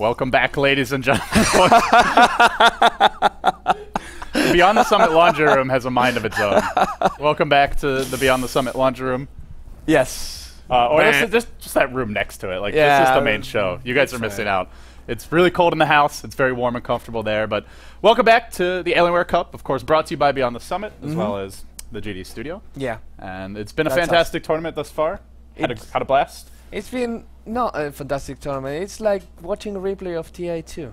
Welcome back, ladies and gentlemen. Beyond the Summit Laundry Room has a mind of its own. Welcome back to the Beyond the Summit Laundry Room. Yes. Or just that room next to it. Like, yeah, this is the main show. You guys are missing out. It's really cold in the house. It's very warm and comfortable there. But welcome back to the Alienware Cup, of course, brought to you by Beyond the Summit, as well as the GD Studio. Yeah. And it's been a fantastic tournament thus far. Had a blast. It's been not a fantastic tournament. It's like watching a replay of TI2.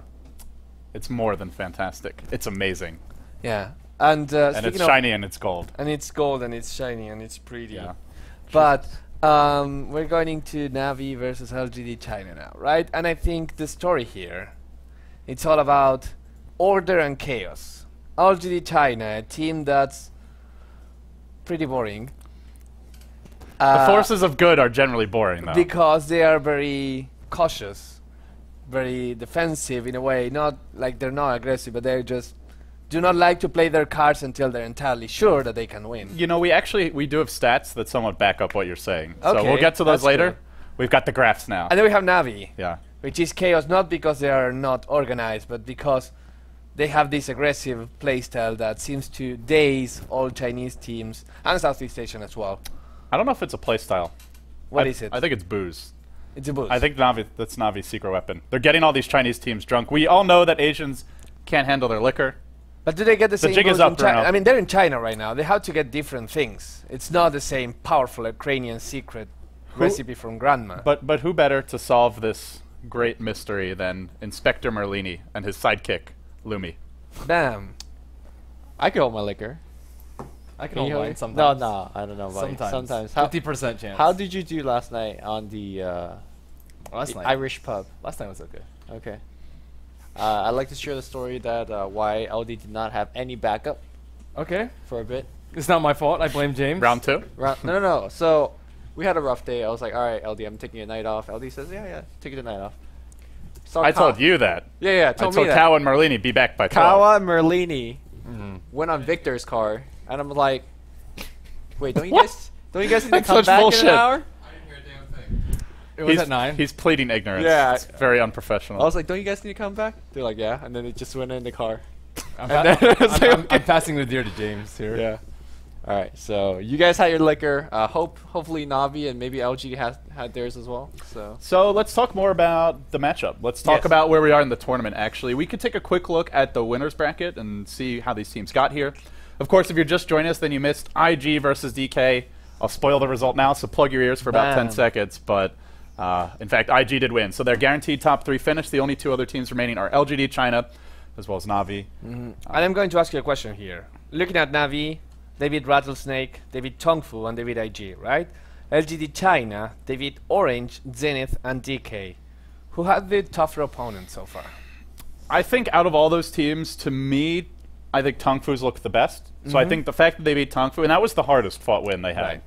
It's more than fantastic. It's amazing. Yeah. And it's shiny and it's gold. And it's gold and it's shiny and it's pretty. Yeah. But we're going into Navi versus LGD China now, right? And I think the story here, it's all about order and chaos. LGD China, a team that's pretty boring. The forces of good are generally boring, though. Because they are very cautious, very defensive in a way. Not like they're not aggressive, but they just do not like to play their cards until they're entirely sure that they can win. You know, we do have stats that somewhat back up what you're saying. Okay, so we'll get to those later. Cool. We've got the graphs now. And then we have Navi, which is chaos, not because they are not organized, but because they have this aggressive playstyle that seems to daze all Chinese teams, and Southeast Asian as well. I don't know if it's a playstyle. What is it? I think it's booze. It's a booze. I think that's Navi's secret weapon. They're getting all these Chinese teams drunk. We all know that Asians can't handle their liquor. But do they get the same jig booze is up, in China? Bruno. I mean, they're in China right now. They have to get different things. It's not the same powerful Ukrainian secret recipe from Grandma. But who better to solve this great mystery than Inspector Merlini and his sidekick, Lumi? Damn. I can hold my liquor. I can hold mine sometimes. No, I don't know about sometimes. 50% chance. How did you do last night on the Irish pub? Last night was okay. Okay. I'd like to share the story that why LD did not have any backup. Okay. For a bit. It's not my fault. I blame James. Round two? No. So we had a rough day. I was like, all right, LD, I'm taking a night off. LD says, yeah, take the night off. I told you that. Yeah, I told Kawa and Merlini be back by 12. Kawa and Merlini went on Victor's car, and I'm like, wait, don't you guys need to come back in an hour? I didn't hear a damn thing. It was at 9. He's pleading ignorance. Yeah. It's very unprofessional. I was like, don't you guys need to come back? They're like, yeah, and then it just went in the car. I'm passing the deer to James here. Yeah. All right, so you guys had your liquor. Hopefully Navi and maybe LG had theirs as well. So let's talk more about the matchup. Let's talk about where we are in the tournament, actually. We could take a quick look at the winners bracket and see how these teams got here. Of course, if you're just joining us, then you missed IG versus DK. I'll spoil the result now, so plug your ears for about 10 seconds. But in fact, IG did win. So they're guaranteed top 3 finish. The only 2 other teams remaining are LGD China, as well as Navi. And I'm going to ask you a question here. Looking at Navi, they beat Rattlesnake, they beat Tongfu, and they beat IG, right? LGD China, they beat Orange, Zenith, and DK. Who had the tougher opponent so far? I think out of all those teams, to me, I think Tongfu's looked the best. So I think the fact that they beat Tongfu, and that was the hardest fought win they had. Right.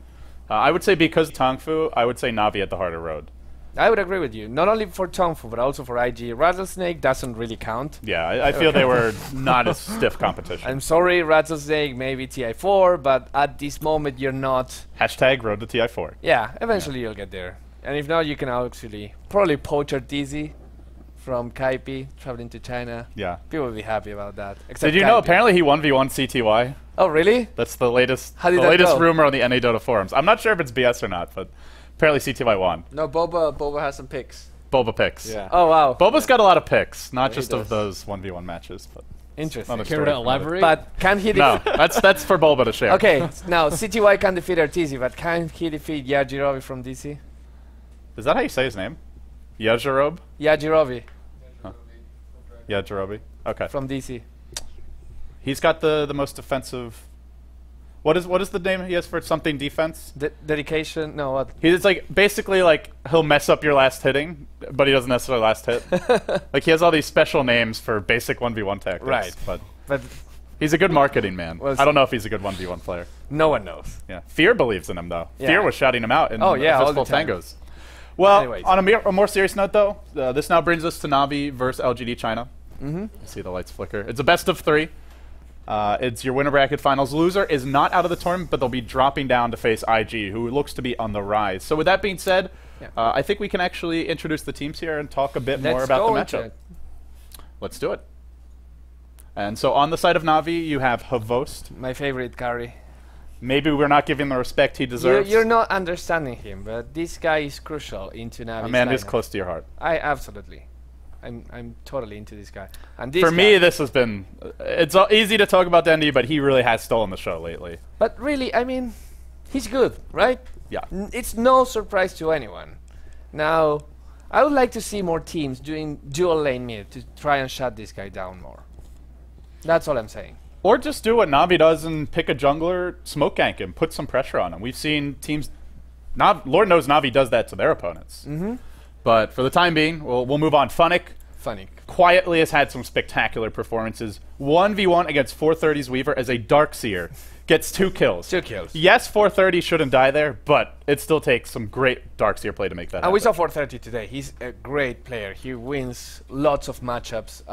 I would say because of Tongfu, I would say Navi had the harder road. I would agree with you. Not only for Tongfu, but also for IG. Rattlesnake doesn't really count. Yeah, I feel they were not as stiff competition. I'm sorry, Rattlesnake, maybe TI4, but at this moment you're not... Hashtag road to TI4. Yeah, eventually you'll get there. And if not, you can actually probably poach Arteezy from Kaipi, traveling to China. Yeah. People will be happy about that. Did you know apparently he 1v1 CTY? Oh, really? That's the latest go? rumor on the NA Dota forums. I'm not sure if it's BS or not, but apparently CTY won. No, Boba has some picks. Boba picks. Yeah. Oh, wow. Boba's got a lot of picks, not Yeah, just of those 1v1 matches. But interesting. Care to elaborate? But can he no, that's for Boba to share. Okay, now CTY can defeat Arteezy, but can he defeat Yajirobe from DC? Is that how you say his name? Yajirobe? Yajirobe Yajirobe. Okay. from DC. He's got the most defensive. What is the name he has for something defense? Dedication? No, what? He's like basically like he'll mess up your last hitting, but he doesn't necessarily last hit. Like he has all these special names for basic 1v1 tactics. Right. But he's a good marketing man. Well, I don't know if he's a good 1v1 player. No one knows. Yeah. Fear believes in him though. Yeah. Fear was shouting him out in Oh, yeah, all Fistful the time. Tangos. Well, Anyways. on a more serious note though, this now brings us to Navi versus LGD China. You see the lights flicker. It's a best of 3. It's your winner bracket finals. Loser is not out of the tournament, but they'll be dropping down to face IG, who looks to be on the rise. So with that being said, Yeah. I think we can actually introduce the teams here and talk a bit more about the matchup. Let's do it. And so on the side of Navi, you have Havost. My favorite carry. Maybe we're not giving the respect he deserves. You're not understanding him, but this guy is crucial into Navi's A man lineup. who's close to your heart. Absolutely. I'm totally into this guy. And this For me, this has been... It's easy to talk about Dendy, but he really has stolen the show lately. But really, I mean, he's good, right? Yeah. It's no surprise to anyone. Now, I would like to see more teams doing dual lane mid to try and shut this guy down more. That's all I'm saying. Or just do what Navi does and pick a jungler, smoke gank him, put some pressure on him. We've seen teams... Lord knows Navi does that to their opponents. But for the time being, we'll move on. Funnick quietly has had some spectacular performances. 1v1 against 430's Weaver as a Darkseer. Gets 2 kills. 2 kills. Yes, 430 shouldn't die there, but it still takes some great Darkseer play to make that happen. And we saw 430 today. He's a great player. He wins lots of matchups.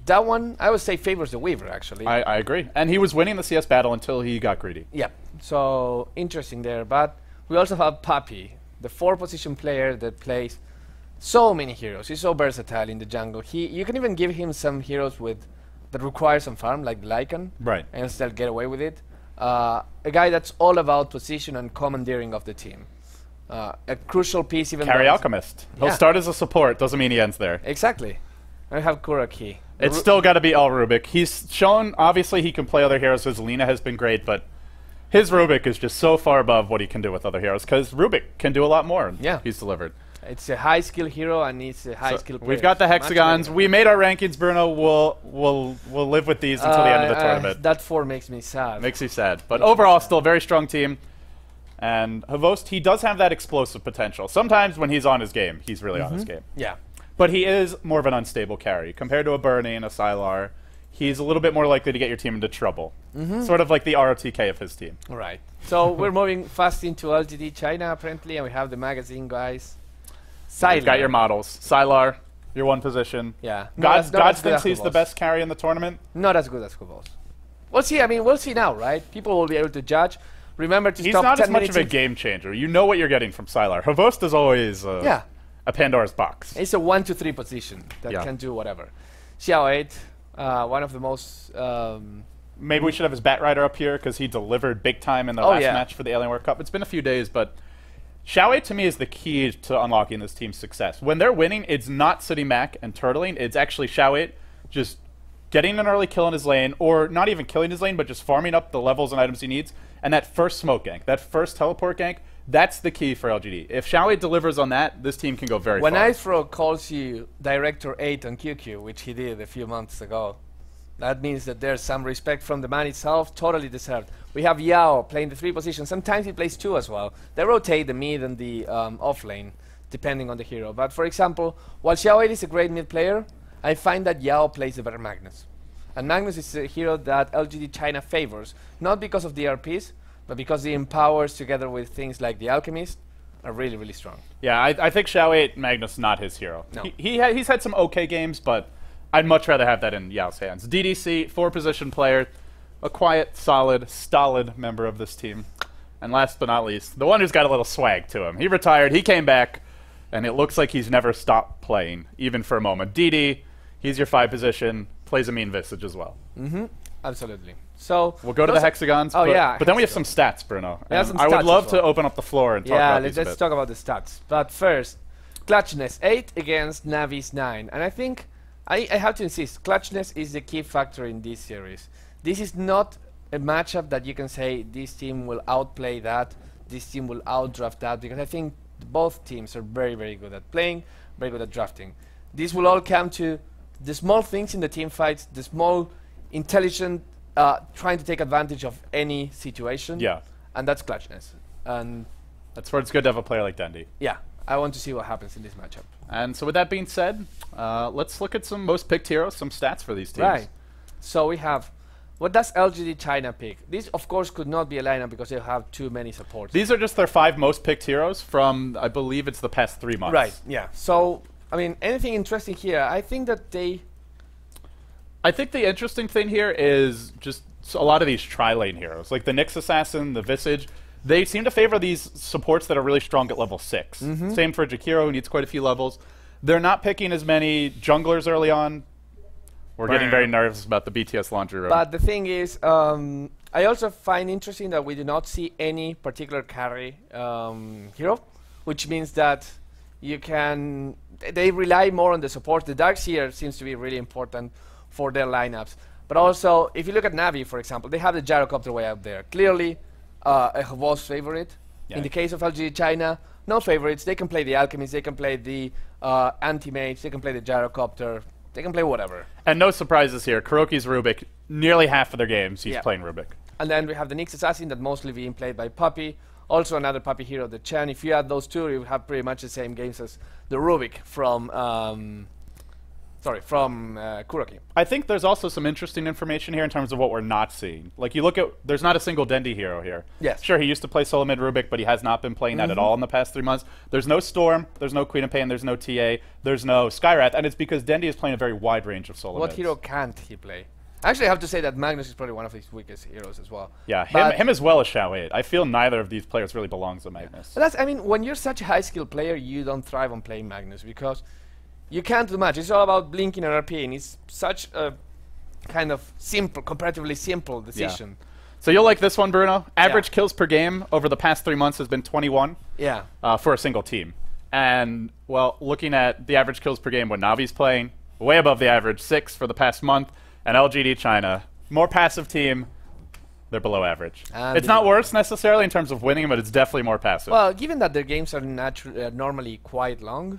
That one, I would say, favors the Weaver, actually. I agree. And he was winning the CS battle until he got greedy. Yeah. So, interesting there. But we also have Papi, the 4-position player that plays so many heroes. He's so versatile in the jungle. You can even give him some heroes that require some farm, like Lycan. Right. And still get away with it. A guy that's all about position and commandeering of the team. A crucial piece, even Carry Alchemist. He'll start as a support, doesn't mean he ends there. Exactly. I have Kuraki. It's still got to be all Rubik. He's shown, obviously, he can play other heroes. His Lina has been great, but his Rubik is just so far above what he can do with other heroes, because Rubik can do a lot more. Yeah. He's delivered. It's a high skill hero and it's a high skill player. We've got the hexagons. We made our rankings, Bruno. We'll live with these until the end of the tournament. That 4 makes me sad. Makes you sad. But overall, still a very strong team. And Havost, he does have that explosive potential. Sometimes when he's on his game, he's really on his game. Yeah. But he is more of an unstable carry. Compared to a Burning, a Sylar, he's a little bit more likely to get your team into trouble. Sort of like the ROTK of his team. Right. So we're moving fast into LGD China, apparently, and we have the magazine guys. You've got your models. Sylar, your 1 position. Yeah. Godz thinks he's the best carry in the tournament. Not as good as Kubos. We'll see. I mean, we'll see now, right? People will be able to judge. Remember to he's stop 10 not as much minutes of a game changer. You know what you're getting from Sylar. Havost is always a Pandora's box. It's a 1 to 3 position that can do whatever. Xiao 8, one of the most... Maybe we should have his Batrider up here because he delivered big time in the last match for the Alienware Cup. It's been a few days, but Xiao 8 to me is the key to unlocking this team's success. When they're winning, it's not sitting back and turtling. It's actually Xiao 8 just getting an early kill in his lane, or not even killing his lane, but just farming up the levels and items he needs. And that first smoke gank, that first teleport gank, that's the key for LGD. If Xiao 8 delivers on that, this team can go very far. When iThrow calls you Director 8 on QQ, which he did a few months ago, that means that there's some respect from the man itself, totally deserved. We have Yao playing the 3 positions. Sometimes he plays 2 as well. They rotate the mid and the off lane, depending on the hero. But for example, while Xiao 8 is a great mid player, I find that Yao plays a better Magnus. And Magnus is a hero that LGD China favors, not because of the RPs, but because the empowers together with things like the Alchemist are really, really strong. Yeah, I think Xiao 8 Magnus not his hero. No. He's had some okay games, but I'd much rather have that in Yao's hands. DDC, 4-position player, a quiet, solid, stolid member of this team. And last but not least, the one who's got a little swag to him. He retired, he came back, and it looks like he's never stopped playing, even for a moment. DD, he's your 5-position, plays a mean Visage as well. Absolutely. So we'll go to the hexagons. But then we have some stats, Bruno. I would love to open up the floor and talk about these a bit. Let's talk about the stats. But first, Clutchness 8 against Navi's 9. And I think I have to insist, Clutchness is the key factor in this series. This is not a matchup that you can say this team will outplay that, this team will outdraft that, because I think both teams are very, very good at playing, very good at drafting. This will all come to the small things in the team fights, the small, intelligent, trying to take advantage of any situation. Yeah. And that's Clutchness. And that's where it's good to have a player like Dendy. Yeah. I want to see what happens in this matchup. And so with that being said, let's look at some most picked heroes, some stats for these teams. Right. So we have, what does LGD China pick? This, of course, could not be a lineup because they have too many supports. These are just their 5 most picked heroes from, I believe it's the past 3 months. Right, yeah. So, I mean, anything interesting here? I think that they... I think the interesting thing here is just a lot of these tri-lane heroes. Like the Nyx Assassin, the Visage, They seem to favor these supports that are really strong at level 6. Same for Jakiro, who needs quite a few levels. They're not picking as many junglers early on. We're getting very nervous about the BTS laundry room. But the thing is, I also find interesting that we do not see any particular carry hero, which means that you can... They rely more on the support. The Darkseer seems to be really important for their lineups. But also, if you look at Navi, for example, they have the Gyrocopter way up there. Clearly, a Hvo's favorite. Yeah. In the case of LGD China, no favorites. They can play the Alchemist, they can play the Anti-Mage, they can play the Gyrocopter, they can play whatever. And no surprises here. Kuroki's Rubik, nearly half of their games, he's playing Rubik. And then we have the Nyx Assassin that mostly being played by Puppy. Also another Puppy hero, the Chen. If you add those two, you have pretty much the same games as the Rubik from Kuroki. I think there's also some interesting information here in terms of what we're not seeing. Like, you look at, there's not a single Dendi hero here. Yes. Sure, he used to play solo mid Rubik, but he has not been playing that at all in the past 3 months. There's no Storm, there's no Queen of Pain, there's no TA, there's no Skywrath, and it's because Dendi is playing a very wide range of solo What mids. hero can't he play? Actually, I have to say that Magnus is probably one of his weakest heroes as well. Yeah, him as well as Xiao 8. I feel neither of these players really belongs to Magnus. But that's, I mean, when you're such a high-skilled player, you don't thrive on playing Magnus because you can't do much. It's all about blinking and RPing. It's such a kind of simple, comparatively simple decision. Yeah. So you'll like this one, Bruno. Average kills per game over the past 3 months has been 21 for a single team. And, well, looking at the average kills per game when Navi's playing, way above the average, 6 for the past month. And LGD China, more passive team, they're below average. It's not worse necessarily in terms of winning, but it's definitely more passive. Well, given that their games are normally quite long,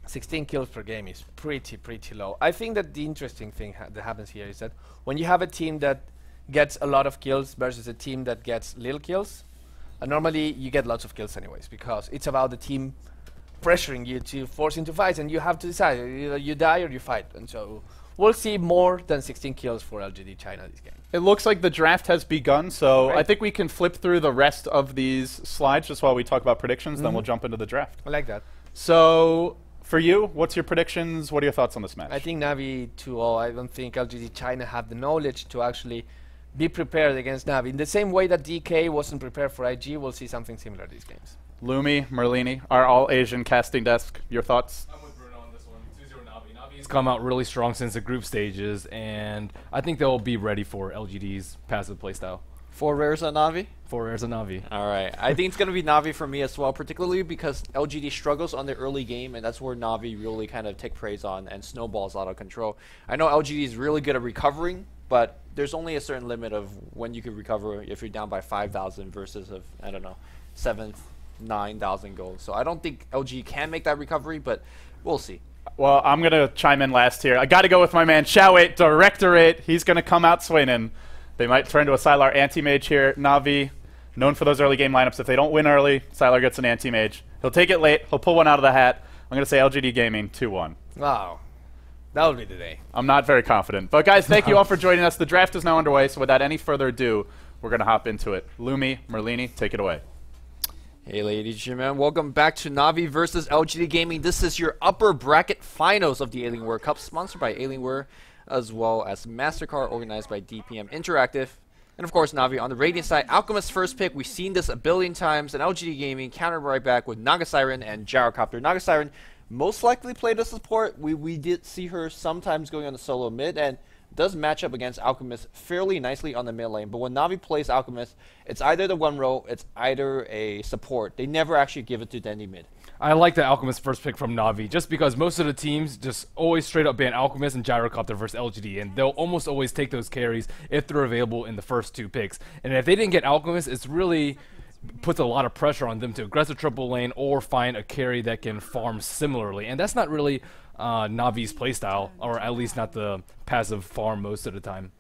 16 kills per game is pretty low. I think that the interesting thing that happens here is that when you have a team that gets a lot of kills versus a team that gets little kills, normally you get lots of kills anyways, because it's about the team pressuring you to force into fights, and you have to decide, either you die or you fight. And so we'll see more than 16 kills for LGD China this game. It looks like the draft has begun, so I think we can flip through the rest of these slides just while we talk about predictions, then we'll jump into the draft. I like that. So, for you, what's your predictions? What are your thoughts on this match? I think Navi 2-0. I don't think LGD China have the knowledge to actually be prepared against Navi. In the same way that DK wasn't prepared for IG, we'll see something similar these games. Lumi, Merlini, our all-Asian casting desk. Your thoughts? I'm with Bruno on this one. 2-0 Navi. Navi's come out really strong since the group stages, and I think they'll be ready for LGD's passive playstyle. 4 rares on Navi? 4 rares on Navi. All right. I think it's going to be Navi for me as well, particularly because LGD struggles on the early game, and that's where Navi really kind of take praise on and snowballs out of control. I know LGD is really good at recovering, but there's only a certain limit of when you can recover if you're down by 5,000 versus, I don't know, 9,000 gold. So I don't think LG can make that recovery, but we'll see. Well, I'm going to chime in last here. I got to go with my man, Xiao 8, Directorate. He's going to come out swinging. They might turn to a Sylar anti-mage here. Navi, known for those early game lineups. If they don't win early, Sylar gets an anti-mage. He'll take it late. He'll pull one out of the hat. I'm going to say LGD Gaming 2-1. Wow. That would be the day. I'm not very confident. But guys, thank you all for joining us. The draft is now underway, so without any further ado, we're going to hop into it. Lumi, Merlini, take it away. Hey ladies and gentlemen, welcome back to Navi versus LGD Gaming. This is your upper bracket finals of the Alienware Cup, sponsored by Alienware, as well as MasterCard, organized by DPM Interactive. And of course, Navi on the Radiant side, Alchemist first pick. We've seen this a billion times, and LGD Gaming countered right back with Naga Siren and Gyrocopter. Naga Siren most likely played a support. We did see her sometimes going on the solo mid, and does match up against Alchemist fairly nicely on the mid lane. But when Navi plays Alchemist, it's either the one row, it's either a support. They never actually give it to Dendi mid. I like the Alchemist first pick from Navi, just because most of the teams just always straight up ban Alchemist and Gyrocopter versus LGD, and they'll almost always take those carries if they're available in the first 2 picks. And if they didn't get Alchemist, it's really puts a lot of pressure on them to aggressive triple lane or find a carry that can farm similarly. And that's not really Navi's playstyle, or at least not the passive farm most of the time.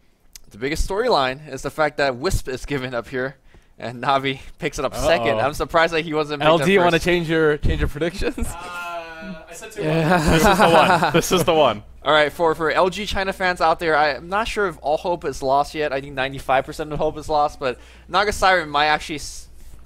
The biggest storyline is the fact that Wisp is given up here, and Navi picks it up second. I'm surprised that he wasn't picked up LD, first. you want to change your predictions? I said 2-1. This is the one. This is the one. All right, for LG China fans out there, I'm not sure if all hope is lost yet. I think 95% of hope is lost, but Naga Siren might actually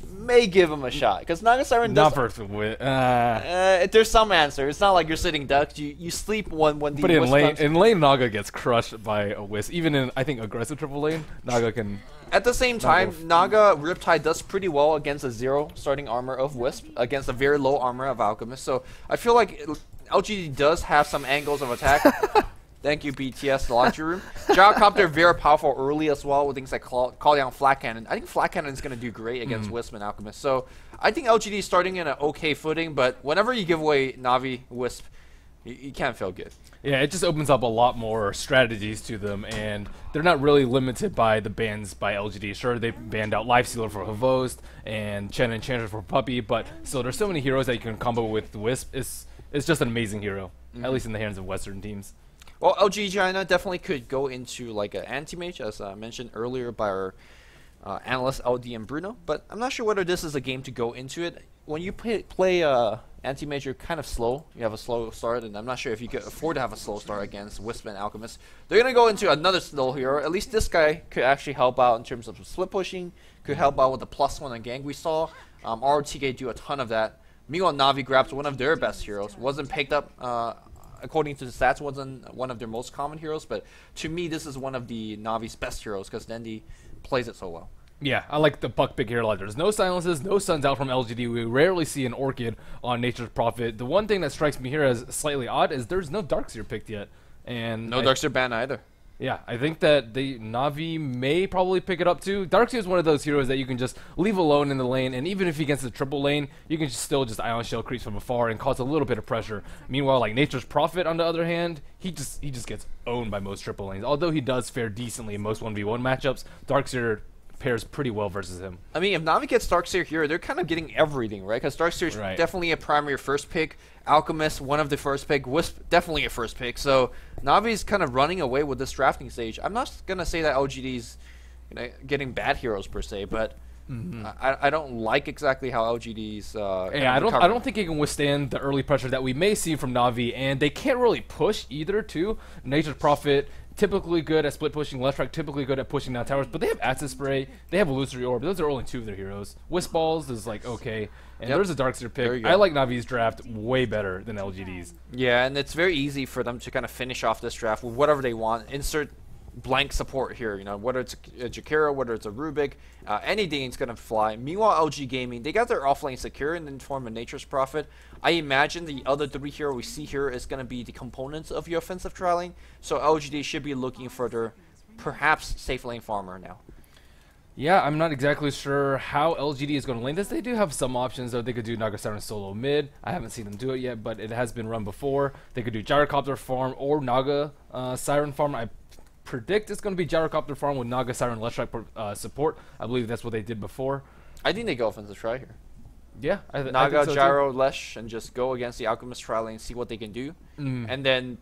may give him a shot because Naga Siren does. Not first with. There's some answer. It's not like you're sitting ducks. You sleep when the. But in Wisp lane, comes. Naga gets crushed by a Wisp. Even in I think aggressive triple lane, Naga can. At the same time, Naga Riptide does pretty well against a 0 starting armor of Wisp, against a very low armor of Alchemist. So I feel like LGD does have some angles of attack. Thank you, BTS, the laundry room. Gyrocopter very powerful early as well with things like call down Flat Cannon. I think Flat Cannon is going to do great against Wisp and Alchemist. So I think LGD is starting in an okay footing, but whenever you give away Navi, Wisp, you can't feel good. Yeah, it just opens up a lot more strategies to them, and they're not really limited by the bans by LGD. Sure, they banned out Lifestealer for Havost and Chen Enchanter for Puppey, but still, there's so many heroes that you can combo with Wisp. It's just an amazing hero, at least in the hands of Western teams. Well, LG China definitely could go into like an anti-mage, as mentioned earlier by our analyst LD and Bruno, but I'm not sure whether this is a game to go into it. When you play anti-mage, you're kind of slow. You have a slow start, and I'm not sure if you could afford to have a slow start against Wisp and Alchemist. They're going to go into another slow hero. At least this guy could actually help out in terms of split pushing, could help out with the +1 on gang we saw. ROTK do a ton of that. Meanwhile, Navi grabs one of their best heroes. Wasn't picked up, according to the stats, wasn't one of their most common heroes, but to me, this is one of the Navi's best heroes because Dendi plays it so well. Yeah, I like the Puck pick here a lot. There's no silences, no suns out from LGD. We rarely see an Orchid on Nature's Prophet. The one thing that strikes me here as slightly odd is there's no Darkseer picked yet. And no Darkseer ban either. Yeah, I think that the Navi may probably pick it up too. Darkseer is one of those heroes that you can just leave alone in the lane, and even if he gets the triple lane, you can still just Ion Shell creeps from afar and cause a little bit of pressure. Meanwhile, like Nature's Prophet, on the other hand, he just gets owned by most triple lanes. Although he does fare decently in most 1v1 matchups, Darkseer pairs pretty well versus him. I mean, if Navi gets Darkseer here, they're kind of getting everything, right? Because Darkseer is definitely a primary first pick. Alchemist, one of the first pick. Wisp, definitely a first pick. So Navi's kind of running away with this drafting stage. I'm not going to say that LGD's getting bad heroes per se, but I don't like exactly how LGD's yeah, I don't think he can withstand the early pressure that we may see from Navi, and they can't really push either too. Nature's Prophet, typically good at split pushing, Leshrac typically good at pushing down towers, but they have Acid Spray, they have Illusory Orb. Those are only two of their heroes. Wisp Balls is like okay, and there's a Darkseer pick. I like Navi's draft way better than LGD's. Yeah, and it's very easy for them to kind of finish off this draft with whatever they want. Insert blank support here, whether it's a Jakiro, whether it's a Rubik, anything is going to fly. Meanwhile, LG Gaming, they got their offlane secure in the form of Nature's Prophet. I imagine the other three hero we see here is going to be the components of your offensive trialing, so LGD should be looking for their perhaps safe lane farmer now. Yeah, I'm not exactly sure how LGD is going to lane this. They do have some options, though. They could do Naga Siren solo mid. I haven't seen them do it yet, but it has been run before. They could do Gyrocopter farm or Naga Siren farm. I predict it's going to be Gyrocopter farm with Naga Siren Leshrac support. I believe that's what they did before. I think they go offensive try here. Yeah, Naga, I think so Gyro, Lesh, and just go against the Alchemist trial and see what they can do. And then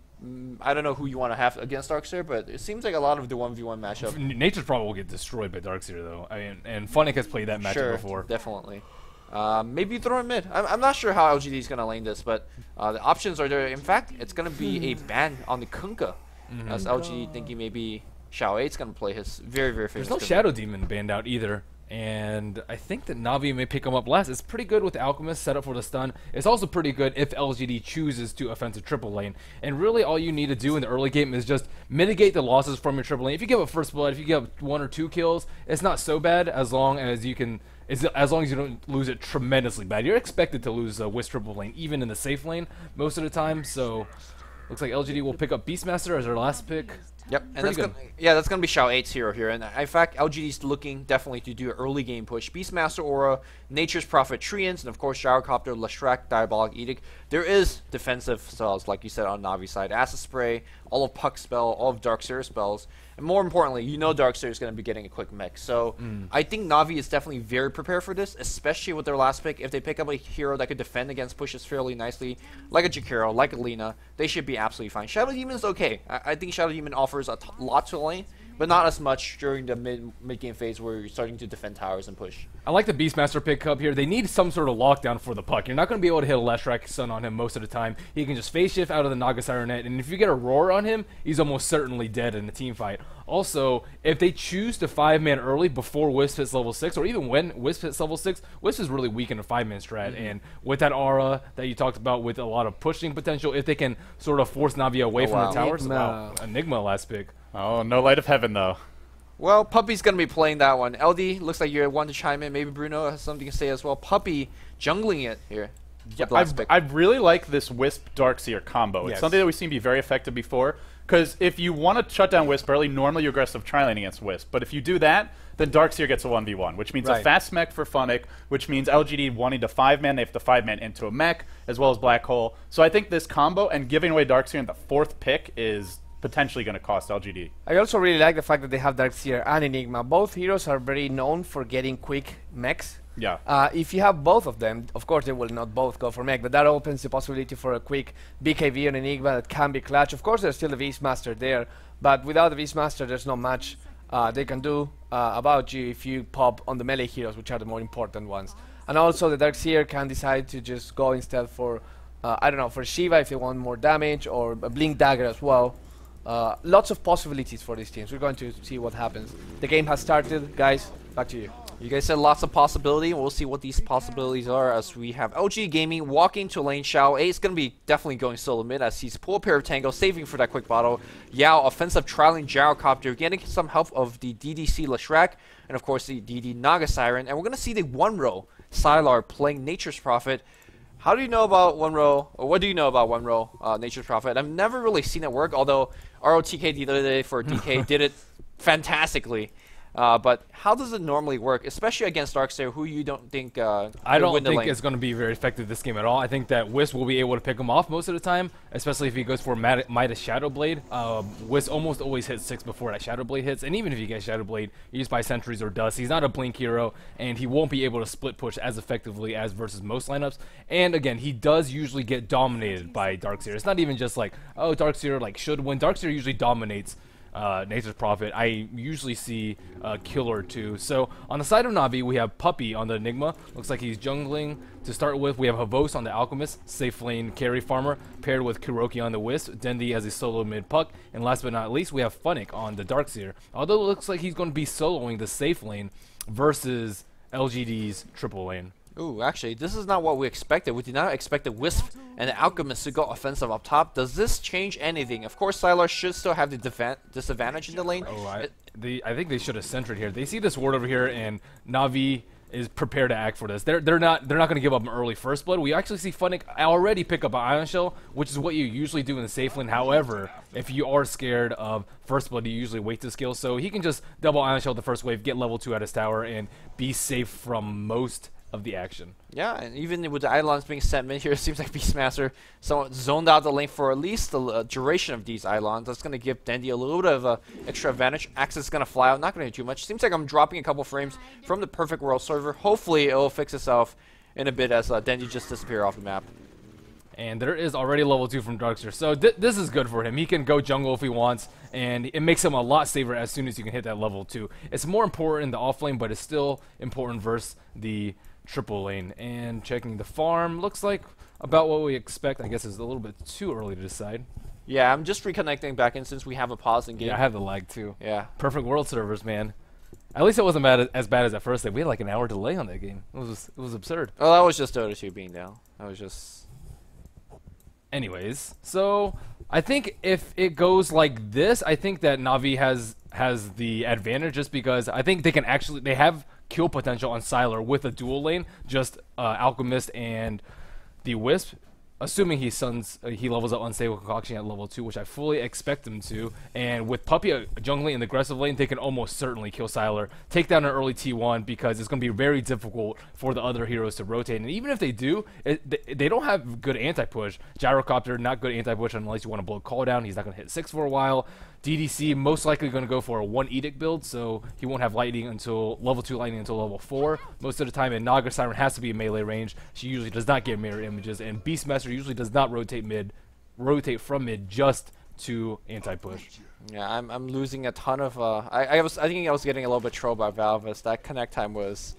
I don't know who you want to have against Darkseer, but it seems like a lot of the 1v1 matchup. Nature's probably will get destroyed by Darkseer though. I mean, and Funnick has played that matchup before. Definitely. Maybe you throw him mid. I'm not sure how LGD is going to lane this, but the options are there. In fact, it's going to be a ban on the Kunkka. As LGD thinking maybe Xiao 8's going to play his very, very famous. There's no Shadow Demon banned out either. And I think that Navi may pick him up last. It's pretty good with Alchemist set up for the stun. It's also pretty good if LGD chooses to offensive triple lane. And really all you need to do in the early game is just mitigate the losses from your triple lane. If you give up first blood, if you give up 1 or 2 kills, it's not so bad as long as you can, as long as you don't lose it tremendously bad. You're expected to lose Wisp triple lane even in the safe lane most of the time. So looks like LGD will pick up Beastmaster as their last pick. Yep, and that's gonna be Xiao 8's hero here, and in fact, LGD's looking definitely to do an early game push. Beastmaster Aura, Nature's Prophet Treants, and of course Gyrocopter, Leshrac, Diabolic Edict. There is defensive spells, like you said on Navi side, Acid Spray, all of Puck spell, all of Darkseer spells, and more importantly, Darkseer is going to be getting a quick mech. So I think Navi is definitely very prepared for this, especially with their last pick. If they pick up a hero that could defend against pushes fairly nicely, like a Jakiro, like a Lina, they should be absolutely fine. Shadow Demon's okay. I think Shadow Demon offers a lot to lane, but not as much during the mid-game phase where you're starting to defend towers and push. I like the Beastmaster pickup here. They need some sort of lockdown for the Puck. You're not going to be able to hit a Leshrac Sun on him most of the time. He can just phase shift out of the Naga Sirenet, and if you get a Roar on him, he's almost certainly dead in a team fight. Also, if they choose to 5-man early before Wisp hits level 6, or even when Wisp hits level 6, Wisp is really weak in a 5-man strat. And with that aura that you talked about, with a lot of pushing potential, if they can sort of force Navi away from the towers, Enigma last pick. Oh, no Light of Heaven, though. Well, Puppy's going to be playing that one. LD, looks like you're one to chime in. Maybe Bruno has something to say as well. Puppy jungling it here. Yeah, I really like this Wisp Darkseer combo. It's something that we've seen be very effective before. Because if you want to shut down Wisp early, normally you aggressive tri-lane against Wisp. But if you do that, then Darkseer gets a 1v1, which means a fast mech for Funnick, which means LGD wanting to 5-man, they have to 5-man into a mech, as well as Black Hole. So I think this combo and giving away Darkseer in the 4th pick is potentially going to cost LGD. I also really like the fact that they have Darkseer and Enigma. Both heroes are very known for getting quick mechs. Yeah. If you have both of them, of course they will not both go for mech, but that opens the possibility for a quick BKB on Enigma that can be clutch. Of course there's still the Beastmaster there, but without the Beastmaster there's not much they can do about you if you pop on the melee heroes, which are the more important ones. And also the Darkseer can decide to just go instead for, I don't know, for Shiva if they want more damage, or a Blink Dagger as well. Lots of possibilities for these teams. We're going to see what happens. The game has started. Guys, back to you. You guys said lots of possibility. We'll see what these possibilities are as we have LG Gaming walking to lane. Xiao A is going to be definitely going solo mid as he's pull a pair of Tango, saving for that quick bottle. Yao, offensive trialing Gyrocopter, getting some help of the DDC Leshrac, and of course the DD Naga Siren. And we're going to see the 1-row Sylar playing Nature's Prophet. How do you know about 1-row, or what do you know about 1-row Nature's Prophet? I've never really seen it work, although ROTK the other day for DK did it fantastically. But how does it normally work, especially against Darkseer, who you don't think I don't think it's going to be very effective this game at all. I think that Wisp will be able to pick him off most of the time, especially if he goes for Midas Shadow Blade. Wisp almost always hits 6 before that Shadow Blade hits, and even if you get Shadow Blade used by Sentries or Dust, he's not a Blink hero, and he won't be able to split push as effectively as versus most lineups. And again, he does usually get dominated by Darkseer. It's not even just like, oh, Darkseer like should win. Darkseer usually dominates Nature's Prophet. I usually see a kill or two. So on the side of Navi, we have Puppy on the Enigma. Looks like he's jungling to start with. We have Havos on the Alchemist, safe lane carry farmer, paired with Kuroki on the Wisp. Dendi as a solo mid puck. And last but not least, we have Funnick on the Darkseer. Although it looks like he's going to be soloing the safe lane versus LGD's triple lane. Ooh, actually, this is not what we expected. We did not expect the Wisp and the Alchemist to go offensive up top. Does this change anything? Of course, Sylar should still have the disadvantage in the lane. Oh, I think they should have centered here. They see this ward over here, and Navi is prepared to act for this. They're not going to give up an early first blood. We actually see Funnick already pick up an Ion Shell, which is what you usually do in the safe lane. However, if you are scared of first blood, you usually wait to skill. So he can just double Ion Shell the first wave, get level 2 at his tower, and be safe from most of the action. Yeah, and even with the Eidolons being sent mid here, it seems like Beastmaster somewhat zoned out the lane for at least the duration of these Eidolons. That's going to give Dendi a little bit of extra advantage. Axis is going to fly out, not going to do too much. Seems like I'm dropping a couple frames from the Perfect World server. Hopefully it will fix itself in a bit as Dendi just disappear off the map. And there is already level 2 from Darkseer, so this is good for him. He can go jungle if he wants, and it makes him a lot safer as soon as you can hit that level 2. It's more important in the off lane, but it's still important versus the triple lane. And checking the farm, looks like about what we expect. I guess it's a little bit too early to decide. Yeah, I'm just reconnecting back in since we have a pause in game. Yeah, I have the lag too. Yeah. Perfect World servers, man. At least it wasn't as bad as at first. We had like an hour delay on that game. It was absurd. Oh, that was just Dota 2 being down. That was just... Anyways, so I think if it goes like this, I think that Navi has the advantage, just because I think they have kill potential on Sylar with a dual lane, just Alchemist and the Wisp. Assuming he levels up Unstable Concoction at level 2, which I fully expect him to. And with Puppy jungling in the aggressive lane, they can almost certainly kill Sylar, take down an early T1, because it's going to be very difficult for the other heroes to rotate. And even if they do, they don't have good anti-push. Gyrocopter, not good anti-push unless you want to blow Call down. He's not going to hit 6 for a while. DDC most likely going to go for a 1 Edict build, so he won't have lightning until level 2 lightning until level 4 most of the time. And Naga Siren has to be in melee range. She usually does not get mirror images, and Beastmaster usually does not rotate from mid just to anti-push. Yeah, I'm losing a ton of I think I was getting a little bit trolled by Valve as that connect time was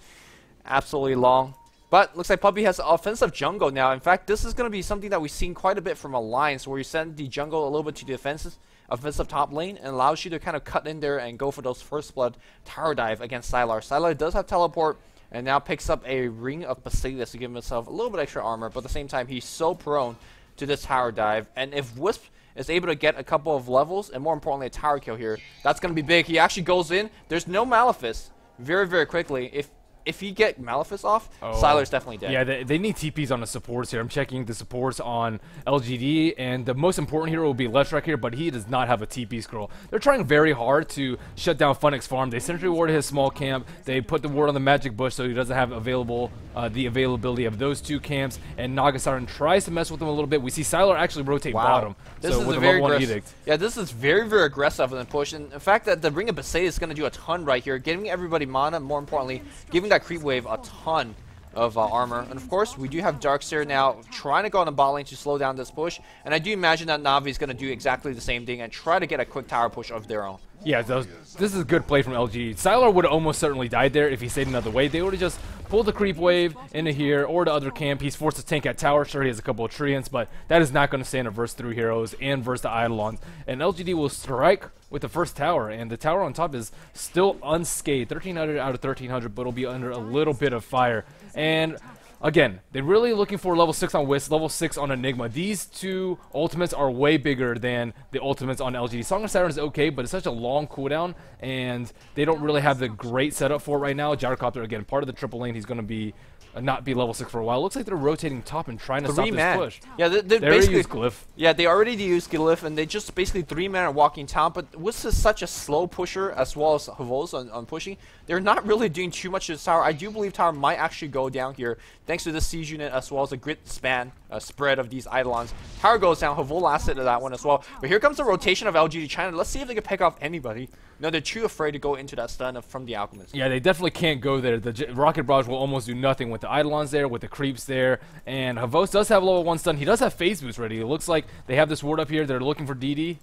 absolutely long. But looks like Puppey has offensive jungle now. In fact, this is going to be something that we've seen quite a bit from Alliance, where you send the jungle a little bit to the offensive top lane and allows you to kind of cut in there and go for those first blood tower dive against Sylar. Sylar does have teleport and now picks up a Ring of Basilius to give himself a little bit extra armor, but at the same time he's so prone to this tower dive. And if Wisp is able to get a couple of levels and more importantly a tower kill here, that's going to be big. He actually goes in. There's no Malefice very, very quickly. If you get Malefice off, Sylar's definitely dead. Yeah, they need TPs on the supports here. I'm checking the supports on LGD, and the most important hero will be Leshrac here, but he does not have a TP scroll. They're trying very hard to shut down Funix Farm. They sentry warded his small camp. They put the ward on the Magic Bush so he doesn't have the availability of those two camps, and Naga Siren tries to mess with him a little bit. We see Sylar actually rotate bottom. This is a very aggressive. Yeah, this is very, very aggressive in the push. And in fact, that the Ring of Basilius is going to do a ton right here, giving everybody mana, more importantly, giving that creep wave a ton of armor. And of course, we do have Darkseer now trying to go on the bot lane to slow down this push. And I do imagine that Navi is going to do exactly the same thing and try to get a quick tower push of their own. Yeah, this is a good play from LG. Sylar would have almost certainly died there if he stayed another way. They would have just pulled the creep wave into here or the other camp. He's forced to tank at tower. Sure, he has a couple of treants, but that is not going to stand a verse through heroes and verse the Eidolons. And LGD will strike with the first tower, and the tower on top is still unscathed. 1,300 out of 1,300, but it'll be under a little bit of fire. And again, they're really looking for level 6 on Wisp, level 6 on Enigma. These two ultimates are way bigger than the ultimates on LGD. Song of Siren is okay, but it's such a long cooldown, and they don't really have the great setup for it right now. Gyrocopter, again, part of the triple lane, he's going to be not be level 6 for a while. Looks like they're rotating top and trying to stop this push. Yeah, they basically used Glyph. Yeah, they already used Glyph, and they just basically 3-man walking top. But Wisp is such a slow pusher as well as Havos on pushing. They're not really doing too much to this tower. I do believe tower might actually go down here thanks to the siege unit as well as a grid span spread of these Eidolons. Tower goes down. Havol lasted to that one as well. But here comes the rotation of LGD China. Let's see if they can pick off anybody. No, they're too afraid to go into that stun from the Alchemist. Yeah, they definitely can't go there. The Rocket Barrage will almost do nothing with the Eidolons there, with the creeps there. And Havos does have level 1 stun. He does have phase boost ready. It looks like they have this ward up here. They're looking for DD.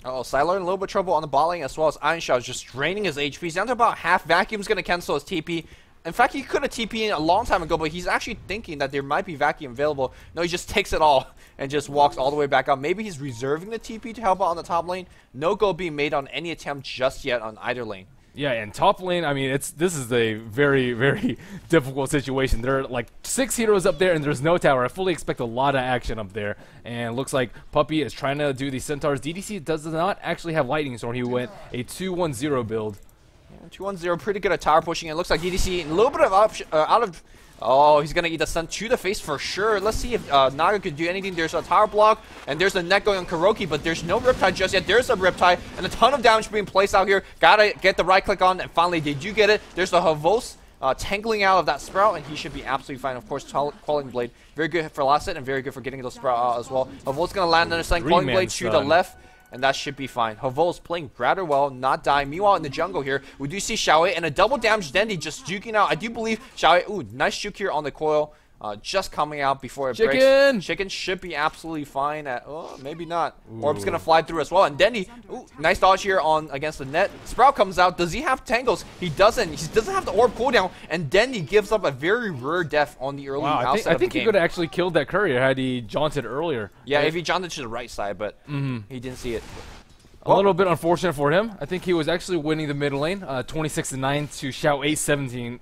Oh, Sylar in a little bit of trouble on the bot lane as well as Ironshroud is just draining his HP. He's down to about half. Vacuum's going to cancel his TP. In fact, he could have TP'd in a long time ago, but he's actually thinking that there might be Vacuum available. No, he just takes it all and just walks all the way back up. Maybe he's reserving the TP to help out on the top lane. No go being made on any attempt just yet on either lane. Yeah, and top lane, I mean, this is a very, very difficult situation. There are like 6 heroes up there, and there's no tower. I fully expect a lot of action up there. And looks like Puppey is trying to do the Centaurs. DDC does not actually have Lightning Storm. He went a 2-1-0 build. 2-1-0, pretty good at tower pushing. It looks like DDC a little bit of oh, he's going to eat the stun to the face for sure. Let's see if Naga could do anything. There's a tower block, and there's a net going on Kuroki, but there's no Riptide just yet. There's a Riptide, and a ton of damage being placed out here. Gotta get the right click on, and finally they do get it. There's the Havos tangling out of that Sprout, and he should be absolutely fine. Of course, Quelling Blade, very good for last hit, and very good for getting those Sprout out as well. Havos going to land another stun. Quelling Blade to the left. And that should be fine. Havol is playing rather well, not dying. Meanwhile, in the jungle here, we do see Xiaowei and a double damage Dendi just juking out. I do believe Xiaowei, ooh, nice juke here on the coil. Just coming out before it breaks. Chicken should be absolutely fine at, oh, maybe not. Ooh. Orb's going to fly through as well. And Dendi, ooh, nice dodge here on against the net. Sprout comes out. Does he have tangles? He doesn't. He doesn't have the orb cooldown. And Dendi gives up a very rare death on the early outset I think he could have actually killed that courier had he jaunted earlier. Yeah, if he jaunted to the right side, but he didn't see it. A little bit unfortunate for him. I think he was actually winning the mid lane, 26-9 to Xiao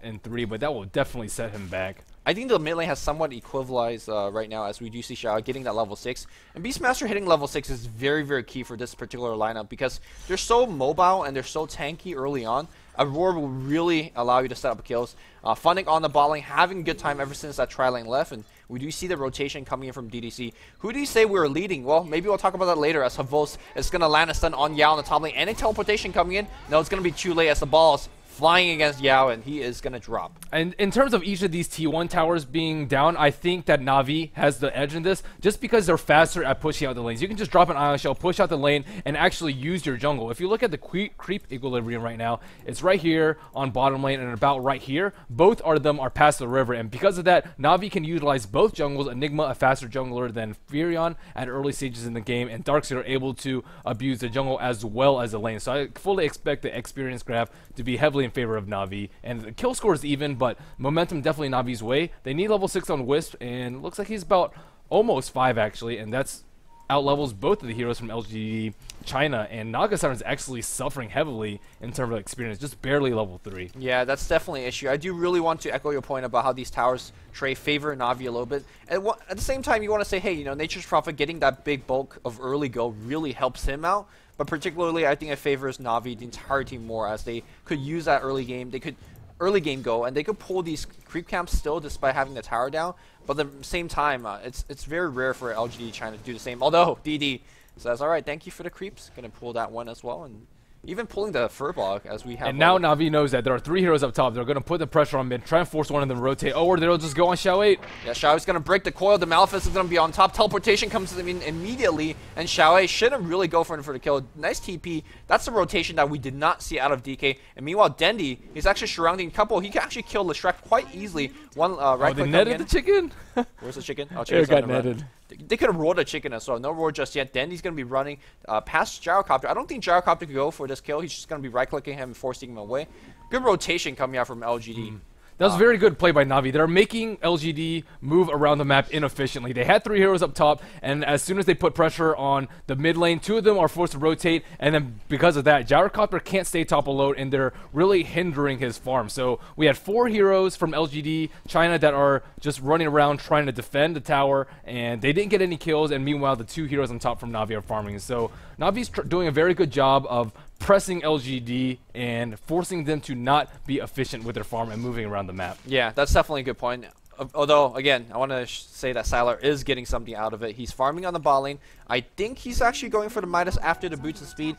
8-17-3, but that will definitely set him back. I think the mid lane has somewhat equalized right now, as we do see Xiao getting that level 6. And Beastmaster hitting level 6 is very, very key for this particular lineup because they're so mobile and they're so tanky early on. Aurora will really allow you to set up kills. Funnick on the bot lane, having a good time ever since that tri-lane left, and we do see the rotation coming in from DDC. Who do you say we're leading? Well, maybe we'll talk about that later as Havos is going to land a stun on Yao on the top lane, and a teleportation coming in. No, it's going to be too late as the ball is flying against Yao, and he is going to drop. And in terms of each of these T1 towers being down, I think that Navi has the edge in this, just because they're faster at pushing out the lanes. You can just drop an Ion Shell, push out the lane, and actually use your jungle. If you look at the creep equilibrium right now, it's right here on bottom lane and about right here. Both of them are past the river, and because of that, Navi can utilize both jungles. Enigma, a faster jungler than Furion at early stages in the game, and Darkseer are able to abuse the jungle as well as the lane. So I fully expect the experience graph to be heavily in favor of Navi, and the kill score is even, but momentum definitely Navi's way. They need level 6 on Wisp, and looks like he's about almost 5 actually, and that's outlevels both of the heroes from LGD China, and Naga Siren's actually suffering heavily in terms of experience, just barely level 3. Yeah, that's definitely an issue. I do really want to echo your point about how these towers favor Navi a little bit. At the same time, you want to say, hey, you know, Nature's Prophet getting that big bulk of early go really helps him out, but particularly I think it favors Navi, the entire team, more, as they could use that early game. They could early game go, and they could pull these creep camps still despite having the tower down, but at the same time, it's very rare for LGD China to do the same, although DD says, alright, thank you for the creeps, gonna pull that one as well, and even pulling the Furbog as we have. And now Navi knows that there are 3 heroes up top. They're going to put the pressure on mid, try and force one of them to rotate. Oh, or they'll just go on Xiao 8. Yeah, Xiao 8's going to break the coil. The Malefice is going to be on top. Teleportation comes in immediately, and Xiao 8 shouldn't really go for the kill. Nice TP. That's the rotation that we did not see out of DK. And meanwhile, Dendi, he's actually surrounding couple. He can actually kill Leshrac quite easily. One right click. They netted the chicken? Where's the chicken? Oh, it got netted. They could have roared a chicken as well. No roar just yet. Dendi's going to be running past Gyrocopter. I don't think Gyrocopter could go for this kill. He's just going to be right-clicking him and forcing him away. Good rotation coming out from LGD. That was a very good play by Navi. They're making LGD move around the map inefficiently. They had 3 heroes up top, and as soon as they put pressure on the mid lane, 2 of them are forced to rotate, and then because of that, Gyrocopter can't stay top alone, and they're really hindering his farm. So we had 4 heroes from LGD China that are just running around trying to defend the tower, and they didn't get any kills, and meanwhile the 2 heroes on top from Navi are farming. So Navi's doing a very good job of pressing LGD and forcing them to not be efficient with their farm and moving around the map. Yeah, that's definitely a good point. Although, again, I want to say that Sylar is getting something out of it. He's farming on the bot lane. I think he's actually going for the Midas after the boots of speed.